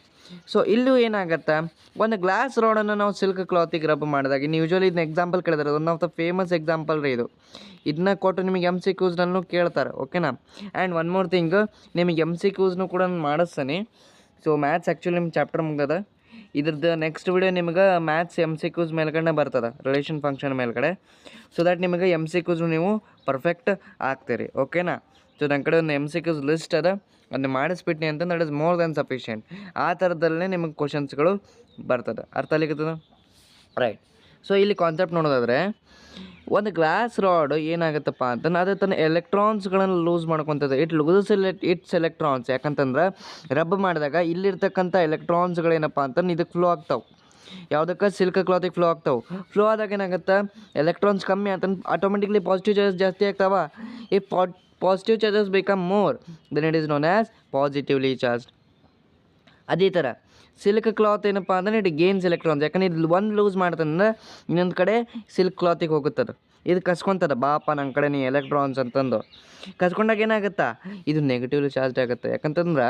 ಸೊ ಇಲ್ಲೂ ಏನಾಗತ್ತೆ? ಒಂದು ಗ್ಲಾಸ್ ರಾಡನ್ನು ನಾವು ಸಿಲ್ಕ್ ಕ್ಲಾತಿಗೆ ರಬ್ ಮಾಡಿದಾಗ, ಇನ್ನು ಯೂಶ್ವಲಿ ಇದನ್ನ ಎಕ್ಸಾಂಪಲ್ ಕೇಳಿದಾರೆ, one of the famous example ರೀ ಇದು. ಇದನ್ನ ಕೊಟ್ಟು ನಿಮಗೆ MCQಸ್ನಲ್ಲೂ ಕೇಳ್ತಾರೆ. ಓಕೆನಾ? ಆ್ಯಂಡ್ ಒನ್ ಮೋರ್ ಥಿಂಗ್, ನಿಮಗೆ MCQಸ್ನೂ ಕೂಡ ಮಾಡಿಸ್ತಾನೆ. ಸೊ ಮ್ಯಾಥ್ಸ್ ಆ್ಯಕ್ಚುಲಿ ನಿಮ್ಮ ಚಾಪ್ಟರ್ ಮುಗ್ದದ. ಇದ್ರದ್ದು ನೆಕ್ಸ್ಟ್ ವಿಡಿಯೋ ನಿಮ್ಗೆ ಮ್ಯಾಥ್ಸ್ MCQs ಮೇಲ್ಗಡೆ ಬರ್ತದೆ, ರಿಲೇಷನ್ ಫಂಕ್ಷನ್ ಮೇಲ್ಗಡೆ. ಸೊ ದ್ಯಾಟ್ ನಿಮಗೆ MCQಸ್ನು ನೀವು ಪರ್ಫೆಕ್ಟ್ ಆಗ್ತೀರಿ. ಓಕೆನಾ? ಸೊ ನನ್ನ ಕಡೆ ಒಂದು MCQs ಲಿಸ್ಟ್ ಅದ, ಅದನ್ನ ಮಾಡಿಸ್ಬಿಟ್ನಿ ಅಂತಂದ್ರೆ that is more than sufficient. ಆ ಥರದಲ್ಲೇ ನಿಮಗೆ ಕ್ವಶನ್ಸ್ಗಳು ಬರ್ತದೆ. ಅರ್ಥ ಆಗ್ಲಿಕ್ಕತ್ತದ? ರೈಟ್. ಸೊ ಇಲ್ಲಿ ಕಾನ್ಸೆಪ್ಟ್ ನೋಡೋದಾದರೆ, ಒಂದು ಗ್ಲಾಸ್ ರಾಡ್ ಏನಾಗುತ್ತಪ್ಪ ಅಂತಂದ್ರೆ ಅದು ತನ್ನ ಎಲೆಕ್ಟ್ರಾನ್ಸ್ಗಳನ್ನು ಲೂಸ್ ಮಾಡ್ಕೊತದೆ. It's electrons. ಯಾಕಂತಂದ್ರೆ ರಬ್ ಮಾಡಿದಾಗ ಇಲ್ಲಿರ್ತಕ್ಕಂಥ ಎಲೆಕ್ಟ್ರಾನ್ಸ್ಗಳೇನಪ್ಪ ಅಂತಂದ್ರೆ ಇದಕ್ಕೆ ಫ್ಲೋ ಆಗ್ತಾವೆ. ಯಾವುದಕ್ಕೆ? ಸಿಲ್ಕ್ ಕ್ಲಾತಿಗೆ ಫ್ಲೋ ಆಗ್ತಾವೆ. ಫ್ಲೋ ಆದಾಗ ಏನಾಗುತ್ತೆ? ಎಲೆಕ್ಟ್ರಾನ್ಸ್ ಕಮ್ಮಿ ಅಂತಂದು ಆಟೋಮೆಟಿಕ್ಲಿ ಪಾಸಿಟಿವ್ ಚಾರ್ಜಸ್ ಜಾಸ್ತಿ ಆಗ್ತಾವ. ಈ positive charges become more than it is known as positively charged. ಅದೇ ಥರ ಸಿಲ್ಕ್ ಕ್ಲಾತ್ ಏನಪ್ಪ ಅಂದರೆ ಇಟ್ ಗೇನ್ಸ್ ಎಲೆಕ್ಟ್ರಾನ್ಸ್. ಯಾಕಂದ್ರೆ ಇದು ಒಂದು ಲೂಸ್ ಮಾಡ್ತಂದ್ರೆ ಇನ್ನೊಂದು ಕಡೆ ಸಿಲ್ಕ್ ಕ್ಲಾತಿಗೆ ಹೋಗುತ್ತದೆ, ಇದು ಕಸ್ಕೊತದ. ಬಾಪ ನನ್ನ ಕಡೆ ನೀ ಎಲೆಕ್ಟ್ರಾನ್ಸ್ ಅಂತಂದು ಕಸ್ಕೊಂಡಾಗ ಏನಾಗುತ್ತಾ? ಇದು ನೆಗೆಟಿವ್ಲಿ ಚಾರ್ಜ್ ಆಗುತ್ತೆ. ಯಾಕಂತಂದ್ರೆ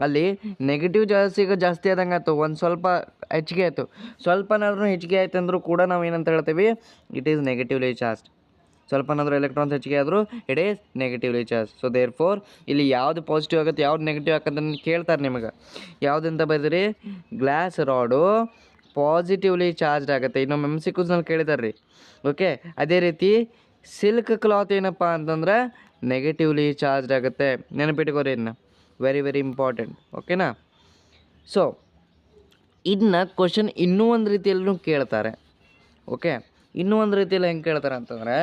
ಅಲ್ಲಿ ನೆಗೆಟಿವ್ ಚಾರ್ಜಸ್ ಈಗ ಜಾಸ್ತಿ ಆದಂಗೆ ಆಯ್ತು, ಒಂದು ಸ್ವಲ್ಪ ಹೆಚ್ಚಿಗೆ ಆಯಿತು. ಸ್ವಲ್ಪನಾದ್ರೂ ಹೆಚ್ಚಿಗೆ ಆಯ್ತು ಅಂದರೂ ಕೂಡ ನಾವು ಏನಂತ ಹೇಳ್ತೀವಿ? It is negatively charged. ಸ್ವಲ್ಪನಾದರೂ ಎಲೆಕ್ಟ್ರಾನ್ಸ್ ಹೆಚ್ಚಿಗೆ ಆದರೂ it is negatively charge. So therefore ಇಲ್ಲಿ ಯಾವುದು ಪಾಸಿಟಿವ್ ಆಗುತ್ತೆ, ಯಾವ್ದು ನೆಗೆಟಿವ್ ಆಗುತ್ತೆ ಕೇಳ್ತಾರೆ ನಿಮಗೆ. ಯಾವುದಂತ ಬರೆದ್ರಿ? ಗ್ಲಾಸ್ ರಾಡು ಪಾಸಿಟಿವ್ಲಿ ಚಾರ್ಜ್ಡ್ ಆಗುತ್ತೆ. ಇನ್ನೊಮ್ಮೆ MCQಸ್ನಲ್ಲಿ ಕೇಳಿದಾರೆ ರೀ. ಓಕೆ, ಅದೇ ರೀತಿ ಸಿಲ್ಕ್ ಕ್ಲಾತ್ ಏನಪ್ಪ ಅಂತಂದ್ರೆ ನೆಗೆಟಿವ್ಲಿ ಚಾರ್ಜ್ಡ್ ಆಗುತ್ತೆ. ನೆನಪಿಟ್ಕೋರಿ ಇದನ್ನ. Very very important. ಓಕೆನಾ? ಸೊ ಇದನ್ನ ಕ್ವಶನ್ ಇನ್ನೂ ಒಂದು ರೀತಿಯಲ್ಲೂ ಕೇಳ್ತಾರೆ. ಓಕೆ, ಇನ್ನೂ ಒಂದು ರೀತಿಯಲ್ಲಿ ಹೆಂಗೆ ಕೇಳ್ತಾರೆ ಅಂತಂದರೆ,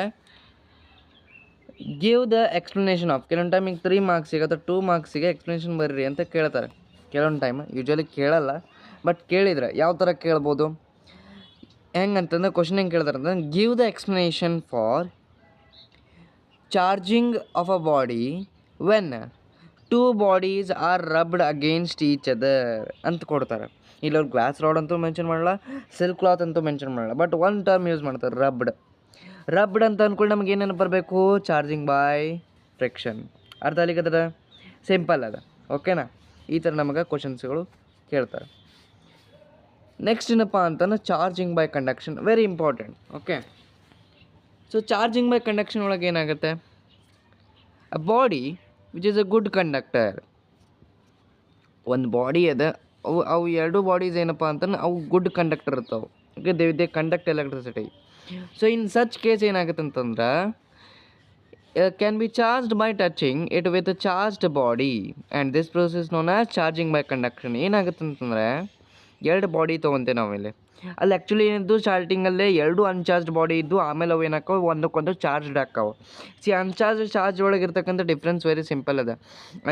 ಗಿವ್ ದ ಎಕ್ಸ್ಪ್ಲನೇಷನ್ ಆಫ್, ಕೆಲವೊಂದು ಟೈಮ್ ಈಗ 3 ಮಾರ್ಕ್ಸಿಗೆ ಅಥವಾ 2 ಮಾರ್ಕ್ಸಿಗೆ ಎಕ್ಸ್ಪ್ಲನೇಷನ್ ಬರೀರಿ ಅಂತ ಕೇಳ್ತಾರೆ. ಕೆಲವೊಂದು ಟೈಮ್ ಯೂಶ್ವಲಿ ಕೇಳಲ್ಲ, ಬಟ್ ಕೇಳಿದರೆ ಯಾವ ಥರ ಕೇಳ್ಬೋದು, ಹೆಂಗಂತಂದ್ರೆ ಕ್ವಶನ್ ಹೆಂಗೆ ಕೇಳ್ತಾರೆ ಅಂತಂದ್ರೆ, give the explanation for charging of a body when 2 bodies are rubbed against each other ಅಂತ ಕೊಡ್ತಾರೆ. ಇಲ್ಲವ್ರು ಗ್ಲಾಸ್ ರಾಡ್ ಅಂತೂ ಮೆನ್ಷನ್ ಮಾಡಲ್ಲ, ಸಿಲ್ಕ್ ಕ್ಲಾತ್ ಅಂತೂ ಮೆನ್ಷನ್ ಮಾಡಲ್ಲ, ಬಟ್ ಒಂದು ಟರ್ಮ್ ಯೂಸ್ ಮಾಡ್ತಾರೆ, ರಬ್ಡ್ ಅಂತ ಅಂದ್ಕೊಂಡು ನಮ್ಗೆ ಏನೇನು ಬರಬೇಕು, ಚಾರ್ಜಿಂಗ್ ಬೈ ಫ್ರಿಕ್ಷನ್. ಅರ್ಥ ಅಲ್ಲಿಗದ, ಸಿಂಪಲ್ ಅದ. ಓಕೆನಾ? ಈ ಥರ ನಮಗೆ ಕ್ವಶನ್ಸ್ಗಳು ಕೇಳ್ತಾರೆ. ನೆಕ್ಸ್ಟ್ ಏನಪ್ಪ ಅಂತಂದ್ರೆ charging by conduction, very important. Okay, so charging by conduction ಒಳಗೆ ಏನಾಗುತ್ತೆ, a body which is a good conductor. ಒಂದು ಬಾಡಿ ಅದ, ಅವು ಎರಡು ಬಾಡೀಸ್ ಏನಪ್ಪ ಅಂತಂದ್ರೆ ಅವು ಗುಡ್ ಕಂಡಕ್ಟರ್ ಇರ್ತಾವೆ. Okay, they conduct electricity. So in such case ಏನಾಗುತ್ತೆ ಅಂತಂದ್ರೆ, can be charged by touching it with a charged body and this process known as charging by conduction. ಏನಾಗುತ್ತೆ ಅಂತಂದರೆ, ಎರಡು ಬಾಡಿ ತೊಗೊತೇವೆ ನಾವಿಲ್ಲಿ. ಅಲ್ಲಿ ಆ್ಯಕ್ಚುಲಿ ಏನಿದ್ದು ಸ್ಟಾರ್ಟಿಂಗಲ್ಲೇ 2 ಅನ್ಚಾರ್ಜ್ಡ್ ಬಾಡಿ ಇದ್ದು, ಆಮೇಲೆ ಅವು ಏನಾಕ್ಕವು ಒಂದಕ್ಕೊಂದು ಚಾರ್ಜ್ಡ್ ಹಾಕಾವು. ಚಾರ್ಜ್ ಒಳಗೆ ಇರ್ತಕ್ಕಂಥ ಡಿಫ್ರೆನ್ಸ್ ವೆರಿ ಸಿಂಪಲ್ ಅದ.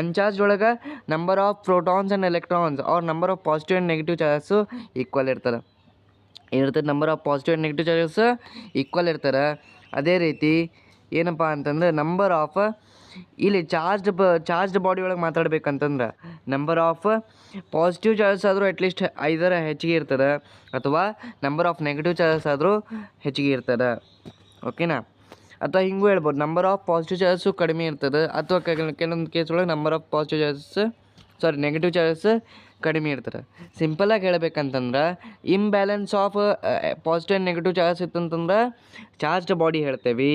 ಅನ್ಚಾರ್ಜ್ ಒಳಗೆ number of protons and electrons R number of positive and negative charges equal ಇರ್ತದೆ. ಏನಿರ್ತದೆ, number of positive and negative charges equal ಇರ್ತಾರೆ. ಅದೇ ರೀತಿ ಏನಪ್ಪ ಅಂತಂದರೆ, ನಂಬರ್ ಆಫ್ ಇಲ್ಲಿ ಚಾರ್ಜ್ಡ್ ಬಾಡಿ ಒಳಗೆ ಮಾತಾಡ್ಬೇಕಂತಂದ್ರೆ, ನಂಬರ್ ಆಫ್ ಪಾಸಿಟಿವ್ ಚಾರ್ಜಸ್ ಆದರೂ ಅಟ್ಲೀಸ್ಟ್ 5 ಹೆಚ್ಚಿಗೆ ಇರ್ತದೆ, ಅಥವಾ ನಂಬರ್ ಆಫ್ ನೆಗೆಟಿವ್ ಚಾರ್ಜಸ್ ಆದರೂ ಹೆಚ್ಚಿಗೆ ಇರ್ತದೆ. ಓಕೆನಾ? ಅಥವಾ ಹಿಂಗೂ ಹೇಳ್ಬೋದು, ನಂಬರ್ ಆಫ್ ಪಾಸಿಟಿವ್ ಚಾರ್ಜಸ್ಸು ಕಡಿಮೆ ಇರ್ತದೆ, ಅಥವಾ ಕೆಲವೊಂದು ಕೇಸ್ ಒಳಗೆ number of positive charges negative charges ಕಡಿಮೆ ಇರ್ತದೆ. ಸಿಂಪಲಾಗಿ ಹೇಳ್ಬೇಕಂತಂದ್ರೆ, imbalance of positive and negative charges ಇತ್ತಂತಂದ್ರೆ ಚಾರ್ಜ್ಡ್ ಬಾಡಿ ಹೇಳ್ತೇವೆ.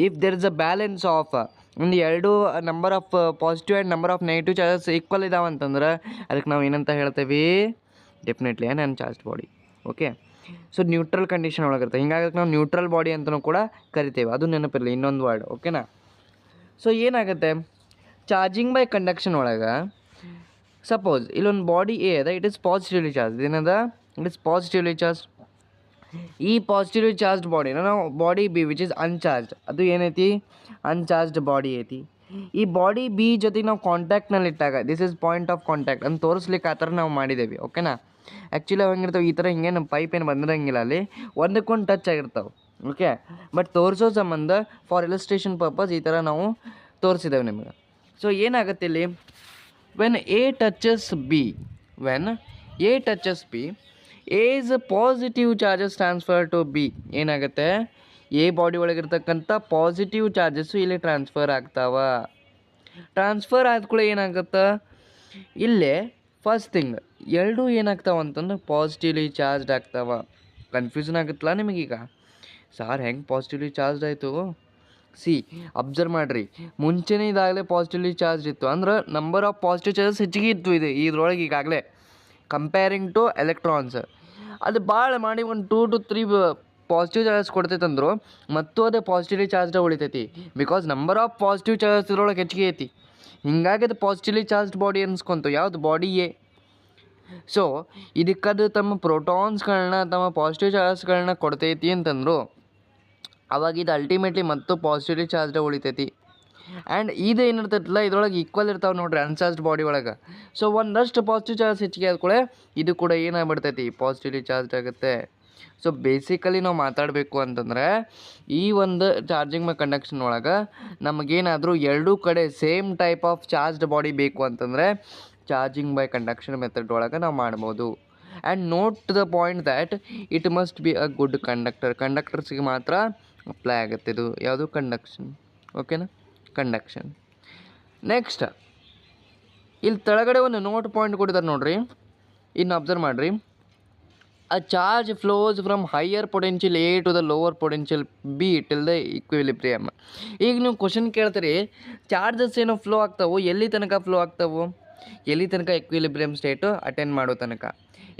If there is a balance of ಒಂದು 2 number of positive and number of negative charges equal ಇದಾವೆ ಅಂತಂದ್ರೆ ಅದಕ್ಕೆ ನಾವು ಏನಂತ ಹೇಳ್ತೇವೆ, definitely an uncharged body. Okay, so neutral condition ಒಳಗಿರುತ್ತೆ. ಹಿಂಗಾಗಿ ನಾವು ನ್ಯೂಟ್ರಲ್ ಬಾಡಿ ಅಂತಲೂ ಕೂಡ ಕರಿತೇವೆ, ಅದು ನೆನಪಿರಲಿ, ಇನ್ನೊಂದು ವರ್ಡ್. ಓಕೆನಾ? ಸೊ ಏನಾಗುತ್ತೆ, ಚಾರ್ಜಿಂಗ್ ಬೈ ಕಂಡಕ್ಷನ್ ಒಳಗೆ ಸಪೋಸ್ ಇಲ್ಲೊಂದು ಬಾಡಿ ಎ ಅದ, ಇಟ್ ಇಸ್ ಪಾಸಿಟಿವ್ಲಿ ಚಾರ್ಜ್. ಏನದ, ಇಟ್ ಇಸ್ ಪಾಸಿಟಿವ್ಲಿ ಚಾರ್ಜ್. ಈ ಪಾಸಿಟಿವ್ಲಿ ಚಾರ್ಜ್ಡ್ ಬಾಡಿನ ನಾವು body B which is uncharged, ಅದು ಏನೈತಿ, ಅನ್ಚಾರ್ಜ್ಡ್ ಬಾಡಿ ಐತಿ. ಈ ಬಾಡಿ ಬಿ ಜೊತೆಗೆ ನಾವು ಕಾಂಟ್ಯಾಕ್ಟ್ನಲ್ಲಿ ಇಟ್ಟಾಗ this is point of contact ಅಂತ ತೋರಿಸ್ಲಿಕ್ಕೆ ಆ ಥರ ನಾವು ಮಾಡಿದ್ದೇವೆ. ಓಕೆನಾ? ಆ್ಯಕ್ಚುಲಿ ಅವು ಹೆಂಗಿರ್ತಾವೆ, ಈ ಥರ ಹಿಂಗೇನು ಪೈಪ್ ಏನು ಬಂದಿರಂಗಿಲ್ಲ, ಅಲ್ಲಿ ಒಂದಕ್ಕೊಂದು ಟಚ್ ಆಗಿರ್ತಾವೆ. ಓಕೆ, ಬಟ್ ತೋರಿಸೋ ಸಂಬಂಧ ಫಾರ್ ಇಲಸ್ಟ್ರೇಷನ್ ಪರ್ಪಸ್ ಈ ಥರ ನಾವು ತೋರಿಸಿದ್ದೇವೆ ನಿಮಗೆ. ಸೊ ಏನಾಗುತ್ತೆ ಇಲ್ಲಿ, when A touches B, A's positive charges transfer to B. ಏನಾಗುತ್ತೆ, ಎ ಬಾಡಿ ಒಳಗಿರ್ತಕ್ಕಂಥ ಪಾಸಿಟಿವ್ ಚಾರ್ಜಸ್ಸು ಇಲ್ಲಿ ಟ್ರಾನ್ಸ್ಫರ್ ಆಗ್ತಾವ. ಟ್ರಾನ್ಸ್ಫರ್ ಆದ್ಕೂಳೆ ಏನಾಗುತ್ತೆ, ಇಲ್ಲೇ ಫಸ್ಟ್ ಥಿಂಗ್ ಎರಡೂ ಏನಾಗ್ತಾವ ಅಂತಂದ್ರೆ ಪಾಸಿಟಿವ್ಲಿ ಚಾರ್ಜ್ಡ್ ಆಗ್ತಾವ. ಕನ್ಫ್ಯೂಷನ್ ಆಗುತ್ತಲ್ಲ ನಿಮಗೀಗ, ಸಾರ್ ಹೆಂಗೆ ಪಾಸಿಟಿವ್ಲಿ ಚಾರ್ಜ್ಡ್ ಆಯಿತು? ಅಬ್ಸರ್ವ್ ಮಾಡಿರಿ, ಮುಂಚೆನೇ ಇದಾಗಲೇ ಪಾಸಿಟಿವ್ಲಿ ಚಾರ್ಜ್ ಇತ್ತು ಅಂದ್ರೆ ನಂಬರ್ ಆಫ್ ಪಾಸಿಟಿವ್ ಚಾರ್ಜಸ್ ಹೆಚ್ಚಿಗೆ ಇತ್ತು ಇದ್ರೊಳಗೆ ಈಗಾಗಲೇ ಕಂಪೇರಿಂಗ್ ಟು ಎಲೆಕ್ಟ್ರಾನ್ಸ್. ಅದು ಭಾಳ ಮಾಡಿ ಒಂದು 2 to 3 ಪಾಸಿಟಿವ್ ಚಾರ್ಜಸ್ ಕೊಡ್ತೈತಂದ್ರು ಮತ್ತು ಅದೇ ಪಾಸಿಟಿವ್ಲಿ ಚಾರ್ಜ್ಡ್ ಉಳಿತೈತಿ, because number of positive charges ಇದ್ರೊಳಗೆ ಹೆಚ್ಚಿಗೆ ಐತಿ. ಹಿಂಗಾಗಿ ಅದು ಪಾಸಿಟಿವ್ಲಿ ಚಾರ್ಜ್ಡ್ ಬಾಡಿ ಅನ್ಸ್ಕೊಂತು. ಯಾವುದು, ಬಾಡಿ ಎ. ಸೊ ಇದಕ್ಕದು ತಮ್ಮ ಪ್ರೋಟಾನ್ಸ್ಗಳನ್ನ, ತಮ್ಮ ಪಾಸಿಟಿವ್ ಚಾರ್ಜಸ್ಗಳನ್ನ ಕೊಡ್ತೈತಿ ಅಂತಂದರು. ಅವಾಗ ಇದು ಅಲ್ಟಿಮೇಟ್ಲಿ ಮತ್ತು ಪಾಸಿಟಿವ್ಲಿ ಚಾರ್ಜ್ಡ್ ಉಳಿತೈತಿ. ಆ್ಯಂಡ್ ಇದು ಏನಿರ್ತೈತಲ್ಲ ಇದ್ರೊಳಗೆ ಈಕ್ವಲ್ ಇರ್ತಾವೆ ನೋಡ್ರಿ ಅನ್ಚಾರ್ಜ್ಡ್ ಬಾಡಿ ಒಳಗೆ. ಸೊ ಒಂದಷ್ಟು ಪಾಸಿಟಿವ್ ಚಾರ್ಜ್ ಹೆಚ್ಚಿಗೆ ಆದ್ಕೂಳೆ ಇದು ಕೂಡ ಏನಾಗ್ಬಿಡ್ತೈತಿ, ಪಾಸಿಟಿವ್ಲಿ ಚಾರ್ಜ್ಡ್ ಆಗುತ್ತೆ. ಸೊ ಬೇಸಿಕಲಿ ನಾವು ಮಾತಾಡಬೇಕು ಅಂತಂದರೆ ಈ ಒಂದು ಚಾರ್ಜಿಂಗ್ ಬೈ ಕಂಡಕ್ಷನ್ ಒಳಗೆ ನಮಗೇನಾದರೂ ಎರಡೂ ಕಡೆ same type of charged body ಬೇಕು ಅಂತಂದರೆ ಚಾರ್ಜಿಂಗ್ ಬೈ ಕಂಡಕ್ಷನ್ ಮೆಥಡ್ ಒಳಗೆ ನಾವು ಮಾಡ್ಬೋದು. And note the point that it must be a good ಕಂಡಕ್ಟರ್ಸ್ಗೆ ಮಾತ್ರ ಅಪ್ಲೈ ಆಗುತ್ತೆ ಇದು. ಯಾವುದು, ಕಂಡಕ್ಷನ್. ಓಕೆನಾ, ಕಂಡಕ್ಷನ್. ನೆಕ್ಸ್ಟ್ ಇಲ್ಲಿ ಕೆಳಗಡೆ ಒಂದು ನೋಟ್ ಪಾಯಿಂಟ್ ಕೊಟ್ಟಿದ್ದಾರೆ ನೋಡ್ರಿ, ಇನ್ನು ಅಬ್ಸರ್ವ್ ಮಾಡಿರಿ. A charge flows from higher potential A to the lower potential B till the equilibrium. ಈಗ ನೀವು ಕ್ವಶನ್ ಕೇಳ್ತೀರಿ, ಚಾರ್ಜಸ್ ಏನೋ ಫ್ಲೋ ಆಗ್ತಾವೆ, ಎಲ್ಲಿ ತನಕ ಫ್ಲೋ ಆಗ್ತಾವೆ, ಎಲ್ಲಿ ತನಕ ಈಕ್ವಿಲಿಬ್ರಿಯಮ್ ಸ್ಟೇಟು ಅಟೆಂಡ್ ಮಾಡೋ ತನಕ.